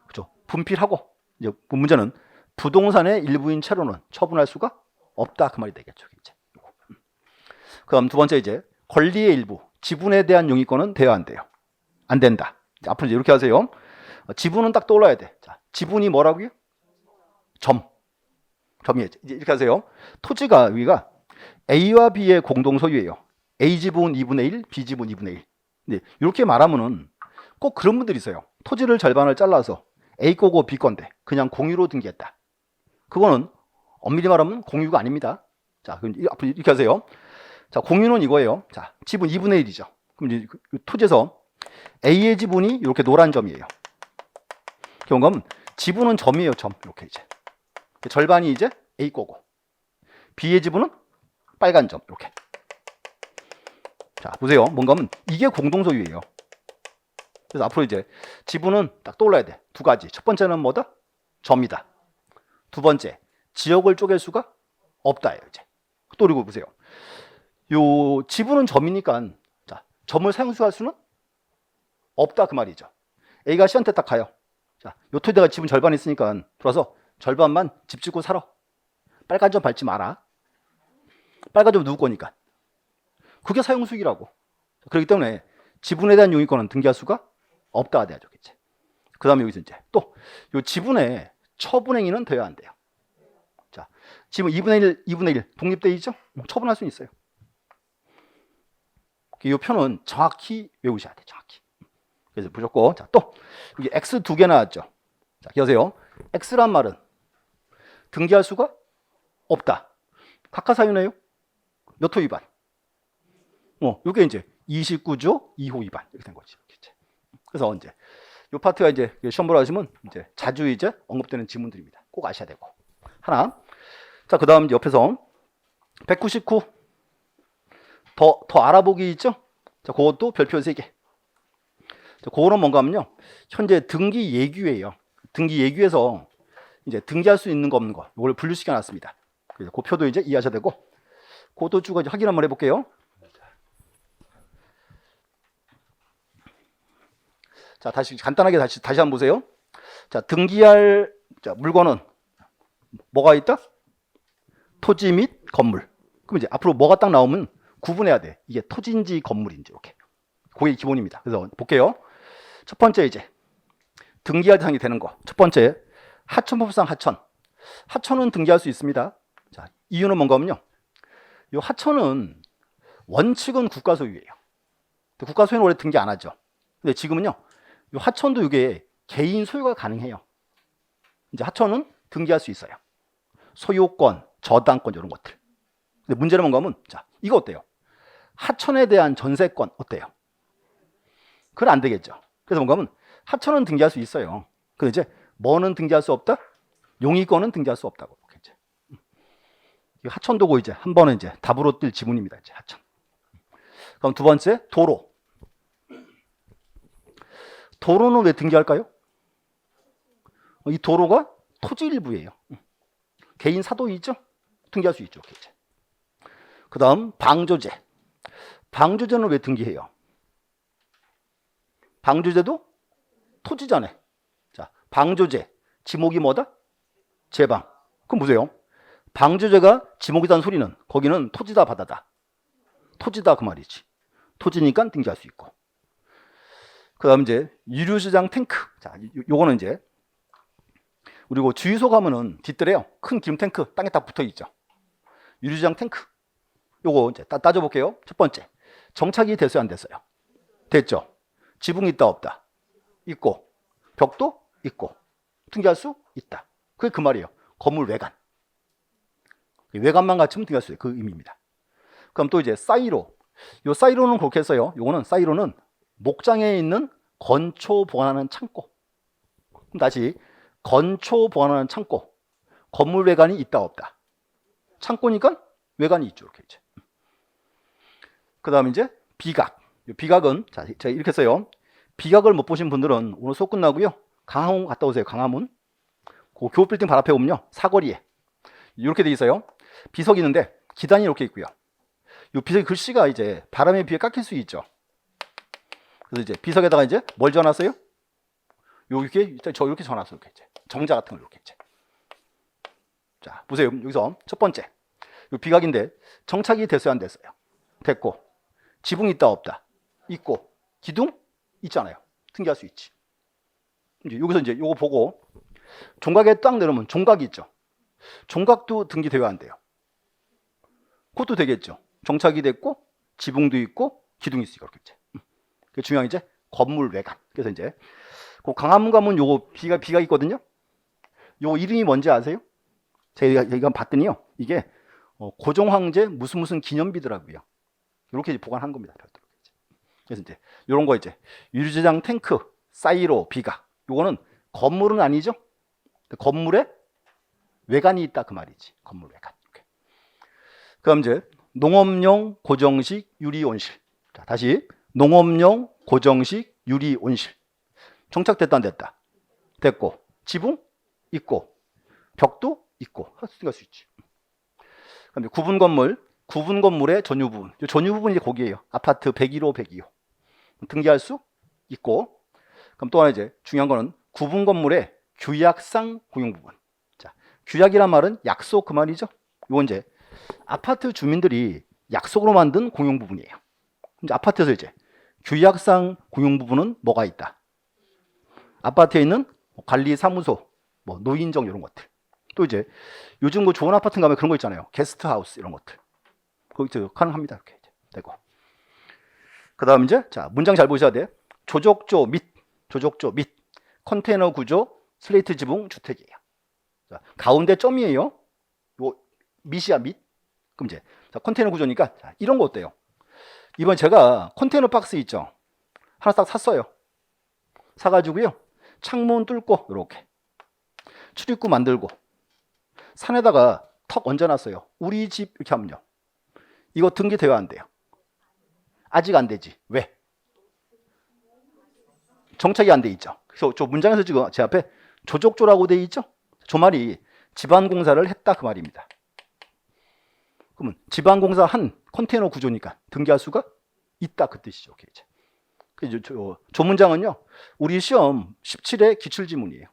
[SPEAKER 1] 그렇죠. 분필하고. 이제 문제는 부동산의 일부인 채로는 처분할 수가 없다 그 말이 되겠죠. 이제. 그다음 두 번째 이제 권리의 일부, 지분에 대한 용의권은 돼야 안 돼요? 안 된다. 앞으로 이제 이렇게 하세요. 지분은 딱 떠올라야 돼. 자, 지분이 뭐라고요? 점이에요. 이제 이렇게 하세요. 토지가 여기가 A와 B의 공동 소유예요. A 지분 2분의 1, B 지분 2분의 1. 네, 이렇게 말하면은 꼭 그런 분들이 있어요. 토지를 절반을 잘라서 A 거고 B 건데 그냥 공유로 등기했다. 그거는 엄밀히 말하면 공유가 아닙니다. 자, 그럼 앞으로 이렇게 하세요. 자, 공유는 이거예요. 자, 지분 2분의 1이죠. 그럼 이제 토지에서 A의 지분이 이렇게 노란 점이에요. 그럼 지분은 점이에요, 점. 이렇게 이제. 절반이 이제 A 거고. B의 지분은 빨간 점. 이렇게. 자, 보세요. 뭔가 하면 이게 공동 소유예요. 그래서 앞으로 이제 지분은 딱 떠올라야 돼. 두 가지. 첫 번째는 뭐다? 점이다. 두 번째, 지역을 쪼갤 수가 없다예요. 이제 또 그리고 보세요. 요 지분은 점이니까 자, 점을 사용수할 수는 없다 그 말이죠. A가 C한테 딱 가요. 자, 요 토지대가 지분 절반 있으니까 들어서 절반만 집 짓고 살아. 빨간 점 밟지 마라. 빨간 점 누구 거니까. 그게 사용수익이라고. 그렇기 때문에 지분에 대한 용의권은 등기할 수가 없다가 돼야죠. 그 다음에 여기서 이제 또 요 지분에 처분행위는 되어야 안 돼요. 자, 지분 2분의 1, 2분의 1 독립돼 있죠? 처분할 수 있어요. 이 표는 정확히 외우셔야 돼. 정확히. 그래서 보셨고, 자, 또 여기 X 두 개 나왔죠. 자, 기억하세요. X란 말은 등기할 수가 없다. 각하사유네요. 몇 호 위반? 요게 이제 29조 2호 위반 이렇게 된 거지. 그래서 이제 요 파트가 이제 시험 보러 가시면 이제 자주 이제 언급되는 지문들입니다. 꼭 아셔야 되고. 하나. 자, 그다음 옆에서 199 더 알아보기 있죠? 자, 그것도 별표 3개. 자, 그거는 뭔가 하면요. 현재 등기 예규예요. 등기 예규에서 이제 등기할 수 있는 거 없는 거. 이걸 분류시켜 놨습니다. 그래서 그 표도 이제 이해하셔야 되고. 그것도 쭉 확인 한번 해 볼게요. 자, 다시 간단하게 다시 한번 보세요. 자, 등기할 물건은 뭐가 있다? 토지 및 건물. 그럼 이제 앞으로 뭐가 딱 나오면 구분해야 돼. 이게 토지인지 건물인지 이렇게. 그게 기본입니다. 그래서 볼게요. 첫 번째 이제 등기할 대상이 되는 거. 첫 번째 하천법상 하천. 하천은 등기할 수 있습니다. 자, 이유는 뭔가 하면요. 이 하천은 원칙은 국가 소유예요. 국가 소유는 원래 등기 안 하죠. 근데 지금은요. 이 하천도 이게 개인 소유가 가능해요. 이제 하천은 등기할 수 있어요. 소유권, 저당권 이런 것들. 근데 문제는 뭔가 하면 자, 이거 어때요? 하천에 대한 전세권 어때요? 그건 안 되겠죠. 그래서 뭔가 하면 하천은 등기할 수 있어요. 근데 이제 뭐는 등기할 수 없다? 용의권은 등기할 수 없다고. 이제 하천도고 이제 한 번은 이제 답으로 뜰 지문입니다. 이제 하천. 그럼 두 번째 도로. 도로는 왜 등기할까요? 이 도로가 토지 일부예요. 개인 사도이죠? 등기할 수 있죠. 그 다음 방조제. 방조제는 왜 등기해요? 방조제도 토지잖아요. 자, 방조제 지목이 뭐다? 제방. 그럼 보세요. 방조제가 지목이란 소리는 거기는 토지다 바다다. 토지다 그 말이지. 토지니까 등기할 수 있고. 그 다음 이제 유류주장 탱크. 자, 요거는 이제 그리고 주유소 가면은 뒷뜰에요. 큰 기름 탱크 땅에 딱 붙어 있죠. 유류주장 탱크. 요거 이제 따져볼게요. 첫 번째. 정착이 됐어요, 안 됐어요? 됐죠. 지붕이 있다, 없다? 있고. 벽도 있고. 등기할 수 있다. 그게 그 말이에요. 건물 외관. 외관만 갖추면 등기할 수 있어요. 그 의미입니다. 그럼 또 이제 사이로. 요 사이로는 그렇게 했어요. 요거는 사이로는 목장에 있는 건초 보관하는 창고. 그럼 다시 건초 보관하는 창고. 건물 외관이 있다, 없다? 창고니까 외관이 있죠. 이렇게 이제. 그 다음 이제 비각. 비각은 자, 제가 이렇게 써요. 비각을 못 보신 분들은 오늘 수업 끝나고요. 강화문 갔다 오세요. 강화문. 그 교육빌딩 바로 앞에 오면요. 사거리에 이렇게 돼 있어요. 비석이 있는데 기단이 이렇게 있고요. 이 비석의 글씨가 이제 바람에 비해 깎일 수 있죠. 그래서 이제 비석에다가 이제 뭘 전놨어요? 이렇게 저 이렇게 전놨어요. 이렇게 이제 정자 같은 걸 이렇게 이제. 자, 보세요. 여기서 첫 번째. 이 비각인데 정착이 됐어요, 안 됐어요? 됐고. 지붕 있다, 없다? 있고. 기둥 있잖아요. 등기할 수 있지. 이제 여기서 이제 요거 보고 종각에 딱 내려오면 종각이 있죠. 종각도 등기되어야 안 돼요. 그것도 되겠죠. 정착이 됐고 지붕도 있고 기둥이 있으니까 그렇게 이제. 중요한 이제 건물 외관. 그래서 이제 그 강화문 가면 요거 비가 있거든요. 요거 이름이 뭔지 아세요? 제가 이거 봤더니요. 이게 고종황제 무슨 기념비더라고요. 이렇게 보관한 겁니다. 그래서 이제 이런 거 이제 유류저장 탱크, 사이로, 비각. 요거는 건물은 아니죠. 건물에 외관이 있다 그 말이지. 건물 외관. 이렇게. 그럼 이제 농업용 고정식 유리 온실. 자, 다시 농업용 고정식 유리 온실. 정착됐다 안 됐다? 됐고, 지붕 있고, 벽도 있고, 할 수 있지. 그다음에 구분 건물의 전유 부분. 전유 부분이 거기에요. 아파트 101호, 102호. 등기할 수 있고, 그럼 또 하나 이제 중요한 거는 구분 건물의 규약상 공용 부분. 자, 규약이란 말은 약속 그 말이죠. 이건 이제 아파트 주민들이 약속으로 만든 공용 부분이에요. 이제 아파트에서 이제 규약상 공용 부분은 뭐가 있다? 아파트에 있는 관리사무소, 뭐 노인정 이런 것들. 또 이제 요즘 뭐 좋은 아파트 가면 그런 거 있잖아요. 게스트하우스 이런 것들. 거기서 가능합니다. 이렇게 되고. 그다음 이제 자 문장 잘 보셔야 돼. 조족조 및 컨테이너 구조 슬레이트 지붕 주택이에요. 자, 가운데 점이에요. 요 밑이야 밑. 그럼 이제 자, 컨테이너 구조니까 자, 이런 거 어때요? 이번 제가 컨테이너 박스 있죠. 하나 딱 샀어요. 사가지고요. 창문 뚫고 이렇게 출입구 만들고 산에다가 턱 얹어놨어요. 우리 집 이렇게 하면요. 이거 등기돼야 안 돼요? 아직 안 되지. 왜? 정착이 안 돼 있죠. 그래서 저 문장에서 지금 제 앞에 조족조라고 돼 있죠. 저 말이 집안공사를 했다 그 말입니다. 그러면 집안공사 한 컨테이너 구조니까 등기할 수가 있다 그 뜻이죠. 이제. 저 문장은요. 우리 시험 17회 기출지문이에요.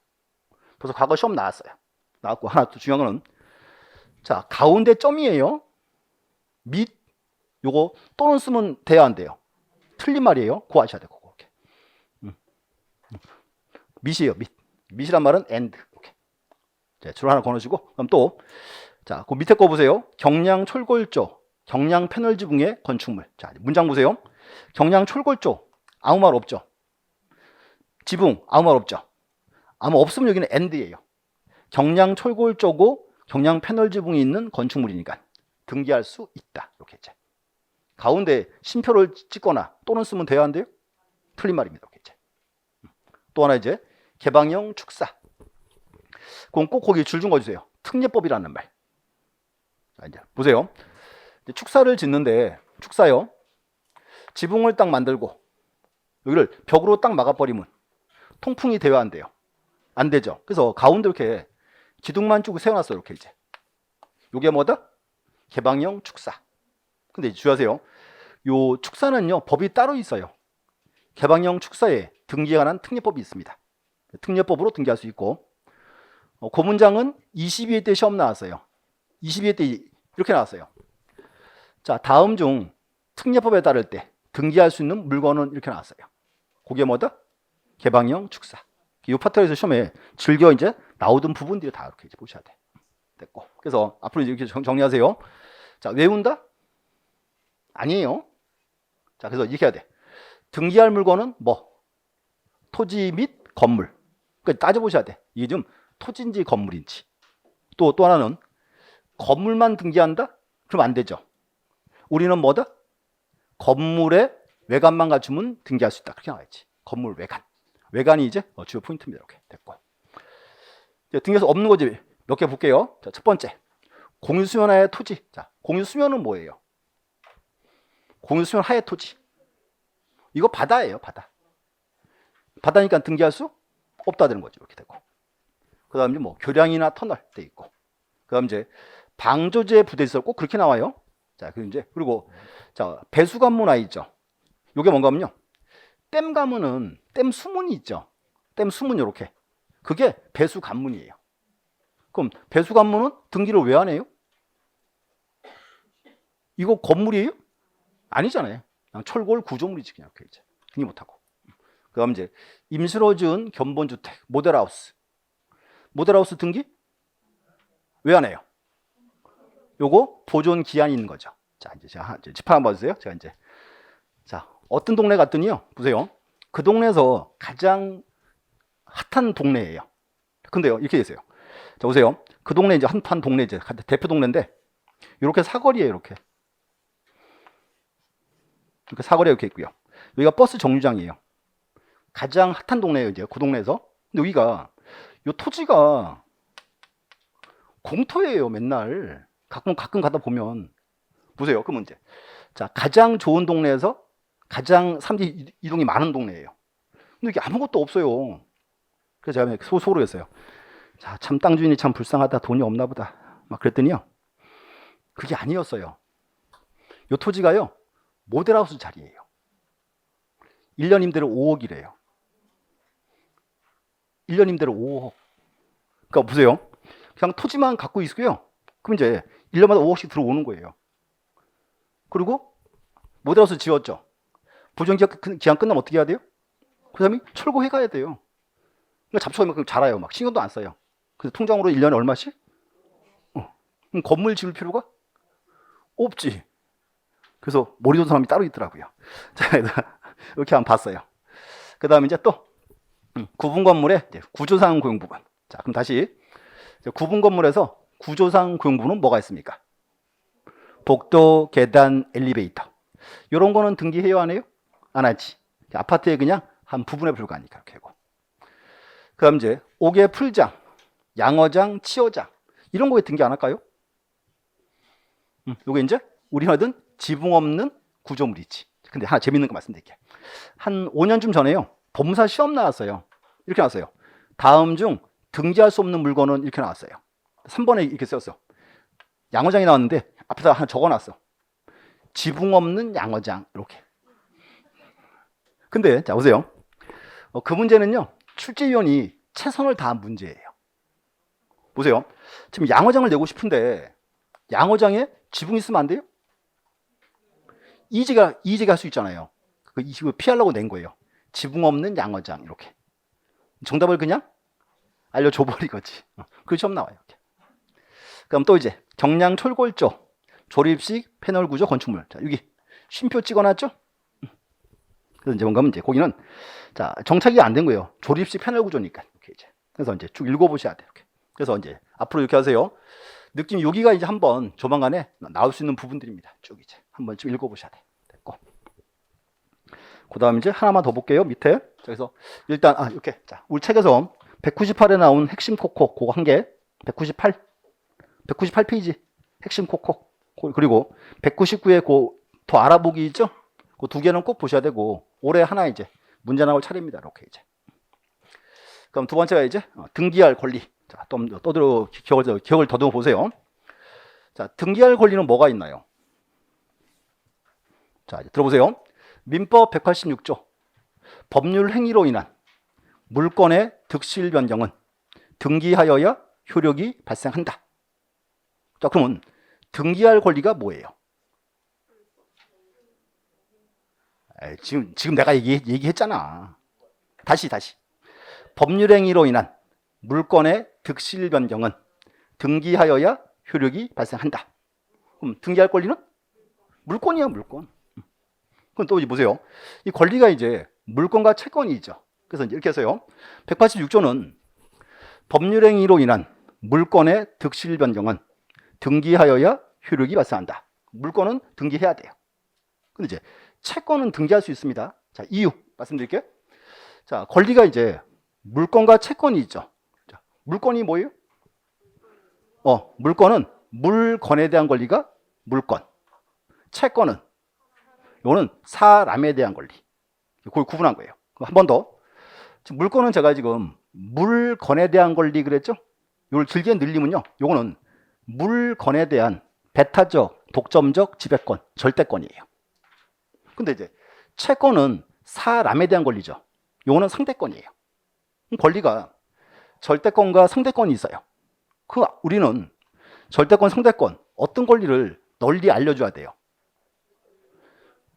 [SPEAKER 1] 그래서 과거 시험 나왔어요. 나왔고 하나 또 중요한 거는 자 가운데 점이에요. 밑 요거 또는 쓰면 돼야 안 돼요? 틀린 말이에요. 그거 아셔야 돼요. 그렇게. 밑이에요. 밑이란 말은 and. 이렇게. 자, 줄 하나 걸어주고 그럼 또 자, 그 밑에 거 보세요. 경량 철골조, 경량 패널 지붕의 건축물. 자, 문장 보세요. 경량 철골조 아무 말 없죠. 지붕 아무 말 없죠. 아무 없으면 여기는 and예요. 경량 철골조고 경량 패널 지붕이 있는 건축물이니까 등기할 수 있다. 이렇게 이제. 가운데 심표를 찍거나 또는 쓰면 돼야 안 돼요? 틀린 말입니다. 이렇게 이제. 또 하나 이제 개방형 축사. 그럼 꼭 거기 줄 좀 거주세요. 특례법이라는 말. 자, 이제 보세요. 이제 축사를 짓는데 축사요. 지붕을 딱 만들고 여기를 벽으로 딱 막아버리면 통풍이 돼야 안 돼요? 안 되죠. 그래서 가운데 이렇게 기둥만 쭉 세워놨어요. 이렇게 이제. 요게 뭐다? 개방형 축사. 근데 주의하세요. 요 축사는요 법이 따로 있어요. 개방형 축사에 등기에 관한 특례법이 있습니다. 특례법으로 등기할 수 있고 그 문장은 22회 때 시험 나왔어요. 22회 때 이렇게 나왔어요. 자 다음 중 특례법에 따를 때 등기할 수 있는 물건은 이렇게 나왔어요. 그게 뭐다? 개방형 축사. 이 파트에서 시험에 즐겨 이제 나오던 부분들이 다 이렇게 이제 보셔야 돼. 됐고. 그래서 앞으로 이렇게 정리하세요. 자 외운다? 아니에요. 자 그래서 이렇게 해야 돼. 등기할 물건은 뭐? 토지 및 건물. 그러니까 따져보셔야 돼. 이게 좀 토지인지 건물인지. 또 하나는 건물만 등기한다? 그럼 안 되죠. 우리는 뭐다? 건물의 외관만 갖추면 등기할 수 있다. 그렇게 나와야지. 건물 외관. 외관이 이제 주요 포인트입니다. 이렇게 됐고. 이제 등기해서 없는 거지 몇 개 볼게요. 자, 첫 번째. 공유수면 하에 토지. 자, 공유수면은 뭐예요? 공유수면 하에 토지. 이거 바다예요. 바다. 바다니까 등기할 수 없다 되는 거죠. 이렇게 되고. 그 다음에 뭐 교량이나 터널 돼 있고. 그 다음 이제 방조제 부대 있어 꼭 그렇게 나와요. 자, 그리고 자 배수 관문화 있죠. 요게 뭔가 하면요. 댐 가문은 댐 수문이 있죠. 댐 수문 요렇게. 그게 배수 관문이에요. 그럼 배수 관문은 등기를 왜 안 해요? 이거 건물이에요? 아니잖아요. 그냥 철골 구조물이지 그냥 이렇게 이제 등기 못 하고. 그다음 이제 임시로 지은 견본주택 모델하우스. 모델하우스 등기 왜 안 해요? 요거 보존 기한이 있는 거죠. 자, 이제 제가 짚어 한번 봐주세요. 제가 이제 자 어떤 동네 갔더니요. 보세요. 그 동네에서 가장 핫한 동네예요. 근데요 이렇게 되세요. 자 보세요. 그 동네 이제 한 동네 이제 대표 동네인데 이렇게 사거리에 이렇게 사거리에 이렇게 있고요. 여기가 버스 정류장이에요. 가장 핫한 동네예요. 이제 그 동네에서. 근데 여기가 요 토지가 공터예요. 맨날 가끔 가다 보면 보세요. 그 문제. 자 가장 좋은 동네에서 가장 사람들이 이동이 많은 동네예요. 근데 이게 아무것도 없어요. 그래서 제가 속으로 했어요. 자, 참 땅 주인이 참 불쌍하다. 돈이 없나 보다. 막 그랬더니요. 그게 아니었어요. 요 토지가요. 모델하우스 자리예요. 1년 임대료 5억이래요. 1년 임대료 5억. 그러니까 보세요. 그냥 토지만 갖고 있고요. 그럼 이제 1년마다 5억씩 들어오는 거예요. 그리고 모델하우스 지었죠. 보존기간 끝나면 어떻게 해야 돼요? 그 사람이 철거해 가야 돼요. 그러니까 잡초가 자라요. 막 신경도 안 써요. 그래서 통장으로 1년에 얼마씩? 그럼 건물 지을 필요가 없지. 그래서 머리 좋은 사람이 따로 있더라고요. 자, 이렇게 한번 봤어요. 그 다음에 이제 또 구분 건물의 구조상 고용 부분. 자, 그럼 다시 구분 건물에서 구조상 고용 부분은 뭐가 있습니까? 복도, 계단, 엘리베이터. 이런 거는 등기해요, 안 해요? 안 하지. 아파트에 그냥 한 부분에 불과하니까 이렇게 하고. 그다음 이제 옥외 풀장, 양어장, 치어장 이런 거에 등기 안 할까요? 요게 이제 우리 하던 지붕 없는 구조물이지. 근데 하나 재밌는 거 말씀드릴게요. 한 5년쯤 전에요. 법무사 시험 나왔어요. 이렇게 나왔어요. 다음 중 등기할 수 없는 물건은 이렇게 나왔어요. 3번에 이렇게 썼어. 양어장이 나왔는데 앞에다 하나 적어놨어. 지붕 없는 양어장 이렇게. 근데 자 보세요. 그 문제는요. 출제위원이 최선을 다한 문제예요. 보세요. 지금 양어장을 내고 싶은데 양어장에 지붕이 있으면 안 돼요? 이의제가 할 수 있잖아요. 이거 피하려고 낸 거예요. 지붕 없는 양어장 이렇게. 정답을 그냥 알려줘 버리겠지. 그 시험 나와요. 이렇게. 그럼 또 이제 경량 철골조, 조립식 패널 구조 건축물. 자, 여기 쉼표 찍어놨죠? 그래서 이제 뭔가 이제 거기는 자 정착이 안 된 거예요. 조립식 패널 구조니까. 이렇게 이제. 그래서 이제 쭉 읽어보셔야 돼요. 이렇게. 그래서 이제 앞으로 이렇게 하세요. 느낌 여기가 이제 한번 조만간에 나올 수 있는 부분들입니다. 쭉 이제 한번 좀 읽어보셔야 돼. 됐고. 그다음 이제 하나만 더 볼게요. 밑에. 그래서 일단 이렇게 자 우리 책에서 198에 나온 핵심 코코 그거 한 개. 198페이지 핵심 코코. 그리고 199에 더 알아보기 있죠? 그 두 개는 꼭 보셔야 되고 올해 하나 이제 문제 나올 차례입니다. 이렇게 이제. 그럼 두 번째가 이제 등기할 권리. 자, 또 기억을 더듬어 보세요. 자, 등기할 권리는 뭐가 있나요? 자, 이제 들어보세요. 민법 186조. 법률 행위로 인한 물건의 득실 변경은 등기하여야 효력이 발생한다. 자, 그러면 등기할 권리가 뭐예요? 지금 내가 얘기했잖아. 다시. 법률 행위로 인한 물건의 득실 변경은 등기하여야 효력이 발생한다. 그럼 등기할 권리는 물건이야, 물건. 그럼 또 이제 보세요. 이 권리가 이제 물건과 채권이 있죠. 그래서 이제 이렇게 해서요. 186조는 법률 행위로 인한 물건의 득실 변경은 등기하여야 효력이 발생한다. 물건은 등기해야 돼요. 근데 이제 채권은 등기할 수 있습니다. 자, 이유 말씀드릴게요. 자, 권리가 이제 물건과 채권이 있죠. 자, 물건이 뭐예요? 물건은 물건에 대한 권리가 물건. 채권은 이거는 사람에 대한 권리. 그걸 구분한 거예요. 한 번 더. 물건은 제가 지금 물건에 대한 권리 그랬죠? 이걸 길게 늘리면요. 이거는 물건에 대한 배타적, 독점적 지배권, 절대권이에요. 근데 이제 채권은 사람에 대한 권리죠. 이거는 상대권이에요. 권리가 절대권과 상대권이 있어요. 우리는 절대권, 상대권 어떤 권리를 널리 알려줘야 돼요.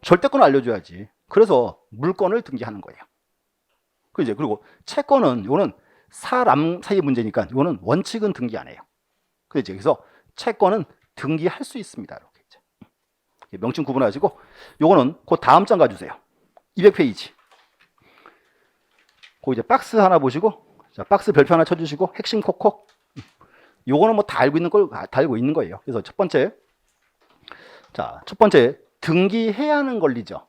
[SPEAKER 1] 절대권을 알려줘야지. 그래서 물건을 등기하는 거예요. 그리고 채권은 이거는 사람 사이의 문제니까 이거는 원칙은 등기 안 해요. 그래서 채권은 등기할 수 있습니다. 이렇게 이제. 명칭 구분하시고 요거는 그 다음 장 가주세요. 200페이지. 그 이제 박스 하나 보시고 자, 박스 별표 하나 쳐주시고 핵심 코코. 요거는 뭐 다 알고 있는 거예요. 그래서 첫 번째 등기해야 하는 권리죠.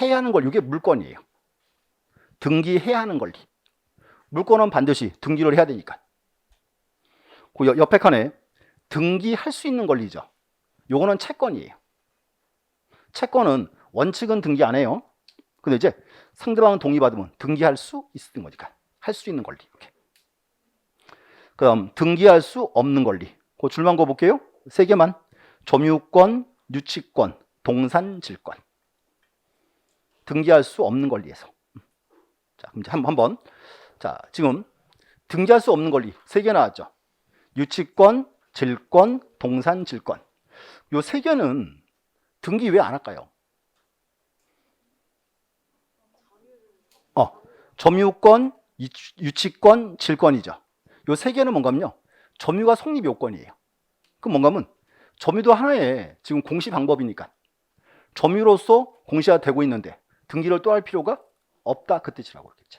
[SPEAKER 1] 해야 하는 권리, 이게 물건이에요. 등기해야 하는 권리. 물건은 반드시 등기를 해야 되니까. 그 옆에 칸에 등기할 수 있는 권리죠. 요거는 채권이에요. 채권은 원칙은 등기 안 해요. 근데 이제 상대방 동의받으면 등기할 수 있는 거니까. 할 수 있는 권리. 이렇게. 그럼 등기할 수 없는 권리. 그 줄만 거 볼게요. 세 개만. 점유권, 유치권, 동산질권. 등기할 수 없는 권리에서. 자, 그럼 이제 한번. 자, 지금 등기할 수 없는 권리 세 개 나왔죠. 유치권, 질권, 동산질권. 요 세 개는 등기 왜 안 할까요? 점유권, 유치권, 질권이죠. 요 세 개는 뭔가면요. 점유가 성립 요건이에요. 그럼 뭔가면 점유도 하나의 지금 공시 방법이니까 점유로서 공시가 되고 있는데 등기를 또 할 필요가 없다 그 뜻이라고 그랬겠지.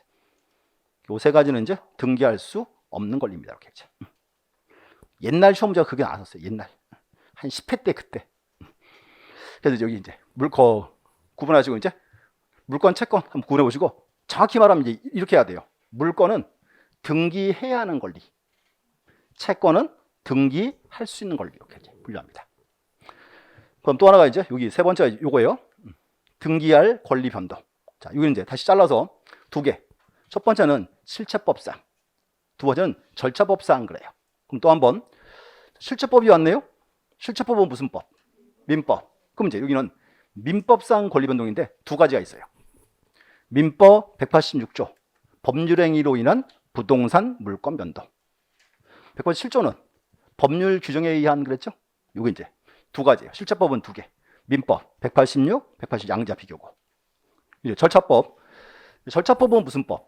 [SPEAKER 1] 요 세 가지는 이제 등기할 수 없는 권리입니다. 이렇게 했지. 옛날 시험 문제가 그게 나왔었어요. 옛날 한 10회 때 그때. 그래서 여기 이제 구분하시고 이제 물권, 채권 한번 구분해 보시고 정확히 말하면 이제 이렇게 해야 돼요. 물권은 등기해야 하는 권리, 채권은 등기할 수 있는 권리 이렇게 분류합니다. 그럼 또 하나가 이제 여기 세 번째가 요거예요. 등기할 권리 변동. 자, 여기는 이제 다시 잘라서 두 개. 첫 번째는 실체법상, 두 번째는 절차법상 그래요. 그럼 또 한번 실체법이 왔네요. 실체법은 무슨 법? 민법. 그럼 이제 여기는 민법상 권리 변동인데 두 가지가 있어요. 민법 186조 법률행위로 인한 부동산 물권 변동. 187조는 법률 규정에 의한 그랬죠? 요게 이제 두 가지예요. 실체법은 두 개. 민법 186, 180 양자 비교고. 이제 절차법. 절차법은 무슨 법?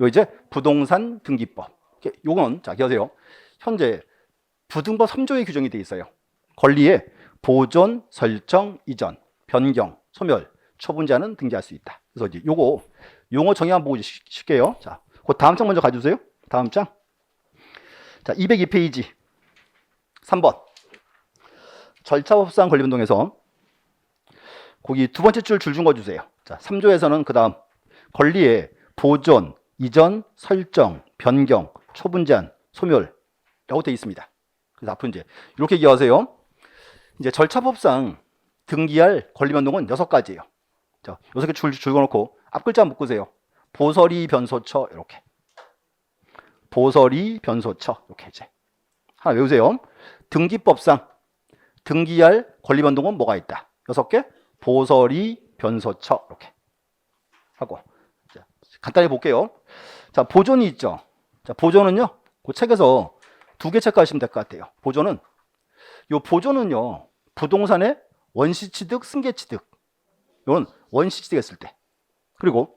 [SPEAKER 1] 요 이제 부동산 등기법. 요건 자 기억하세요. 현재 부등법 3조의 규정이 돼 있어요. 권리에 보존, 설정, 이전, 변경, 소멸, 처분자는 등기할 수 있다. 그래서 이제 요거 용어 정의 한번 보고 쉽게요. 자, 그 다음 장 먼저 가주세요. 다음 장. 자, 202페이지 3번. 절차법상 권리 변동에서 거기 두 번째 줄 준 거 주세요. 자, 3조에서는 그 다음 권리에 보존, 이전, 설정, 변경, 처분 제한, 소멸이라고 되어 있습니다. 그래서 앞으로 이제 이렇게 기억하세요. 이제 절차법상 등기할 권리 변동은 6가지예요. 자, 6개 줄 적어놓고 앞 글자 묶으세요. 보설이 변소처 이렇게. 보설이 변소처 이렇게 이제 하나 외우세요. 등기법상 등기할 권리 변동은 뭐가 있다? 6개. 보설이 변소처 이렇게 하고. 자, 간단히 볼게요. 자, 보존이 있죠. 자, 보존은요. 그 책에서 두 개 체크하시면 될 것 같아요. 보존은 부동산의 원시 취득, 승계 취득. 이건 원시 취득했을 때. 그리고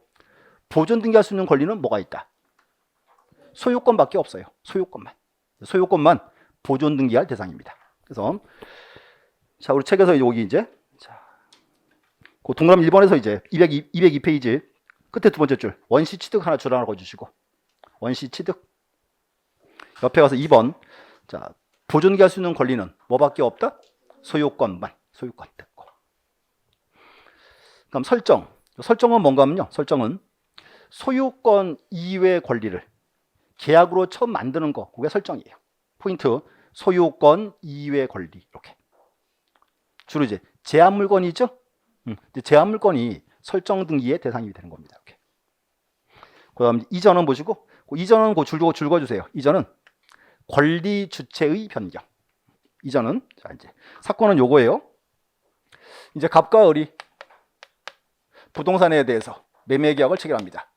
[SPEAKER 1] 보존 등기할 수 있는 권리는 뭐가 있다? 소유권밖에 없어요. 소유권만 보존 등기할 대상입니다. 그래서 자, 우리 책에서 여기 이제 그 동그라미 1번에서 이제 202페이지 끝에 두 번째 줄 원시 취득 하나 줄 하나 넣어주시고 원시 취득 옆에 가서 2번 자 보존기 할 수 있는 권리는 뭐밖에 없다? 소유권 됐고. 그럼 설정은 뭔가 하면요. 설정은 소유권 이외의 권리를 계약으로 처음 만드는 거 그게 설정이에요. 포인트 소유권 이외의 권리 이렇게 주로 이제 제한 물건이죠. 제한 물건이 설정 등기의 대상이 되는 겁니다. 이렇게. 그다음 이전은 보시고 이전은 줄 그어주세요. 이전은 권리 주체의 변경. 이전은 자 이제 사건은 요거예요. 이제 갑과 을이 부동산에 대해서 매매 계약을 체결합니다.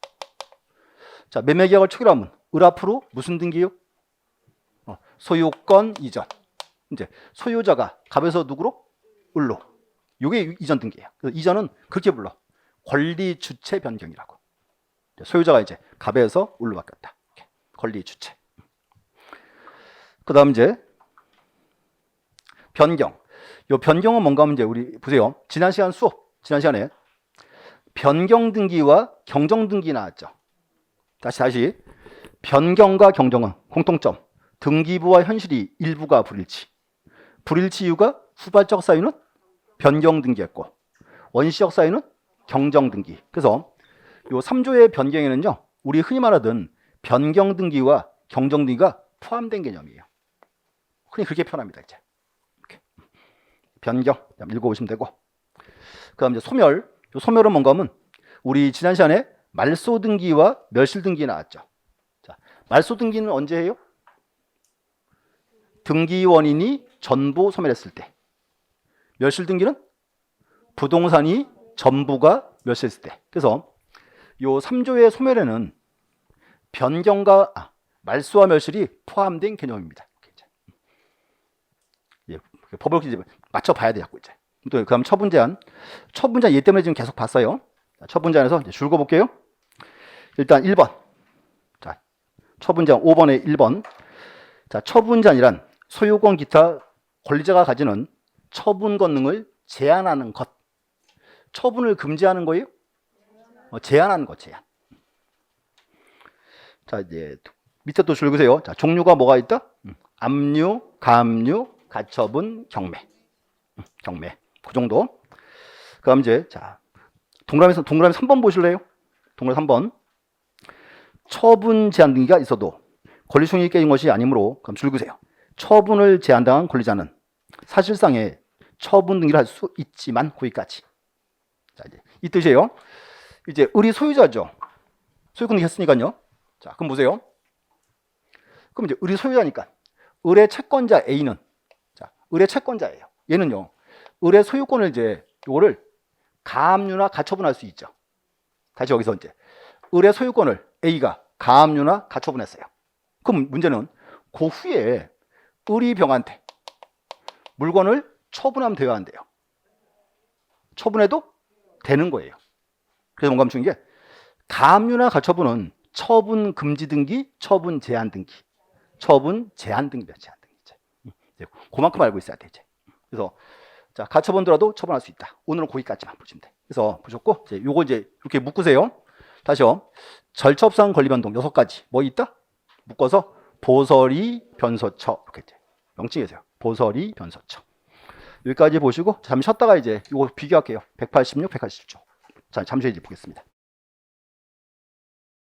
[SPEAKER 1] 자 매매 계약을 체결하면 을 앞으로 무슨 등기요? 소유권 이전. 이제 소유자가 갑에서 누구로? 을로. 요게 이전 등기예요. 그래서 이전은 그렇게 불러. 권리 주체 변경이라고. 소유자가 이제 갑에서 을로 바뀌었다. 이렇게. 권리 주체. 그다음 이제 변경. 요 변경은 뭔가 하면 이제 우리 보세요. 지난 시간에 변경 등기와 경정 등기 나왔죠. 다시 변경과 경정은 공통점. 등기부와 현실이 일부가 불일치. 불일치 이유가 후발적 사유는 변경 등기였고 원시적 사유는 경정 등기. 그래서 요 3조의 변경에는요. 우리 흔히 말하던 변경 등기와 경정 등기가 포함된 개념이에요. 흔히 그렇게 표현합니다. 이제 이렇게. 변경 읽어보시면 되고. 그다음 이제 소멸. 요 소멸은 뭔가 하면 우리 지난 시간에 말소 등기와 멸실 등기 나왔죠. 자, 말소 등기는 언제 해요? 등기 원인이 전부 소멸했을 때. 멸실 등기는 부동산이 전부가 멸실했을 때. 그래서 요 3조의 소멸에는 변경과 말소와 멸실이 포함된 개념입니다. 예, 법을 이제 맞춰봐야 돼요. 자꾸 이제. 또 그다음 처분 제한. 처분 제한 얘 때문에 지금 계속 봤어요. 자, 처분 제한에서 이제 줄 거볼게요. 일단 1번. 자, 처분 제한 5번에 1번. 자, 처분 제한이란 소유권 기타 권리자가 가지는 처분 권능을 제한하는 것. 처분을 금지하는 거예요? 제한하는 것, 제한. 자, 이제 밑에 또 줄 그세요. 자, 종류가 뭐가 있다? 압류, 가압류, 가처분, 경매. 경매. 그 정도. 그다음 이제 자, 동그라미 3번 보실래요? 동그라미 3번. 처분 제한 등기가 있어도 권리소용이 깨진 것이 아니므로 그럼 줄 그세요. 처분을 제한당한 권리자는 사실상의 처분 등기를 할 수 있지만 거기까지. 자, 이제 이 뜻이에요. 이제 을이 소유자죠. 소유권 등기 했으니까요. 자, 그럼 보세요. 그럼 이제 을이 소유자니까 을의 채권자 A는 자, 을의 채권자예요. 얘는요. 을의 소유권을 이제 요거를 가압류나 가처분할 수 있죠. 다시 여기서 이제 을의 소유권을 A가 가압류나 가처분했어요. 그럼 문제는 그 후에 을이 병한테 물건을 처분하면 돼야 한대요. 처분해도 되는 거예요. 그래서 뭔가 중요한 게 가압류나 가처분은 처분 금지 등기, 처분 제한 등기, 처분 제한 등기입니다. 제한 등기. 이제 그만큼 알고 있어야 돼 이제. 그래서 자, 가처분더라도 처분할 수 있다. 오늘은 거기까지만 보시면 돼. 그래서 보셨고 이제 요거 이제 이렇게 묶으세요. 다시요. 절차업상 권리 변동 6가지. 뭐 있다? 묶어서 보설이 변소처 이렇게 이제 명칭이세요. 보설이 변소처. 여기까지 보시고 잠시 쉬었다가 이제 요거 비교할게요. 186, 187조. 자, 잠시 이제 보겠습니다.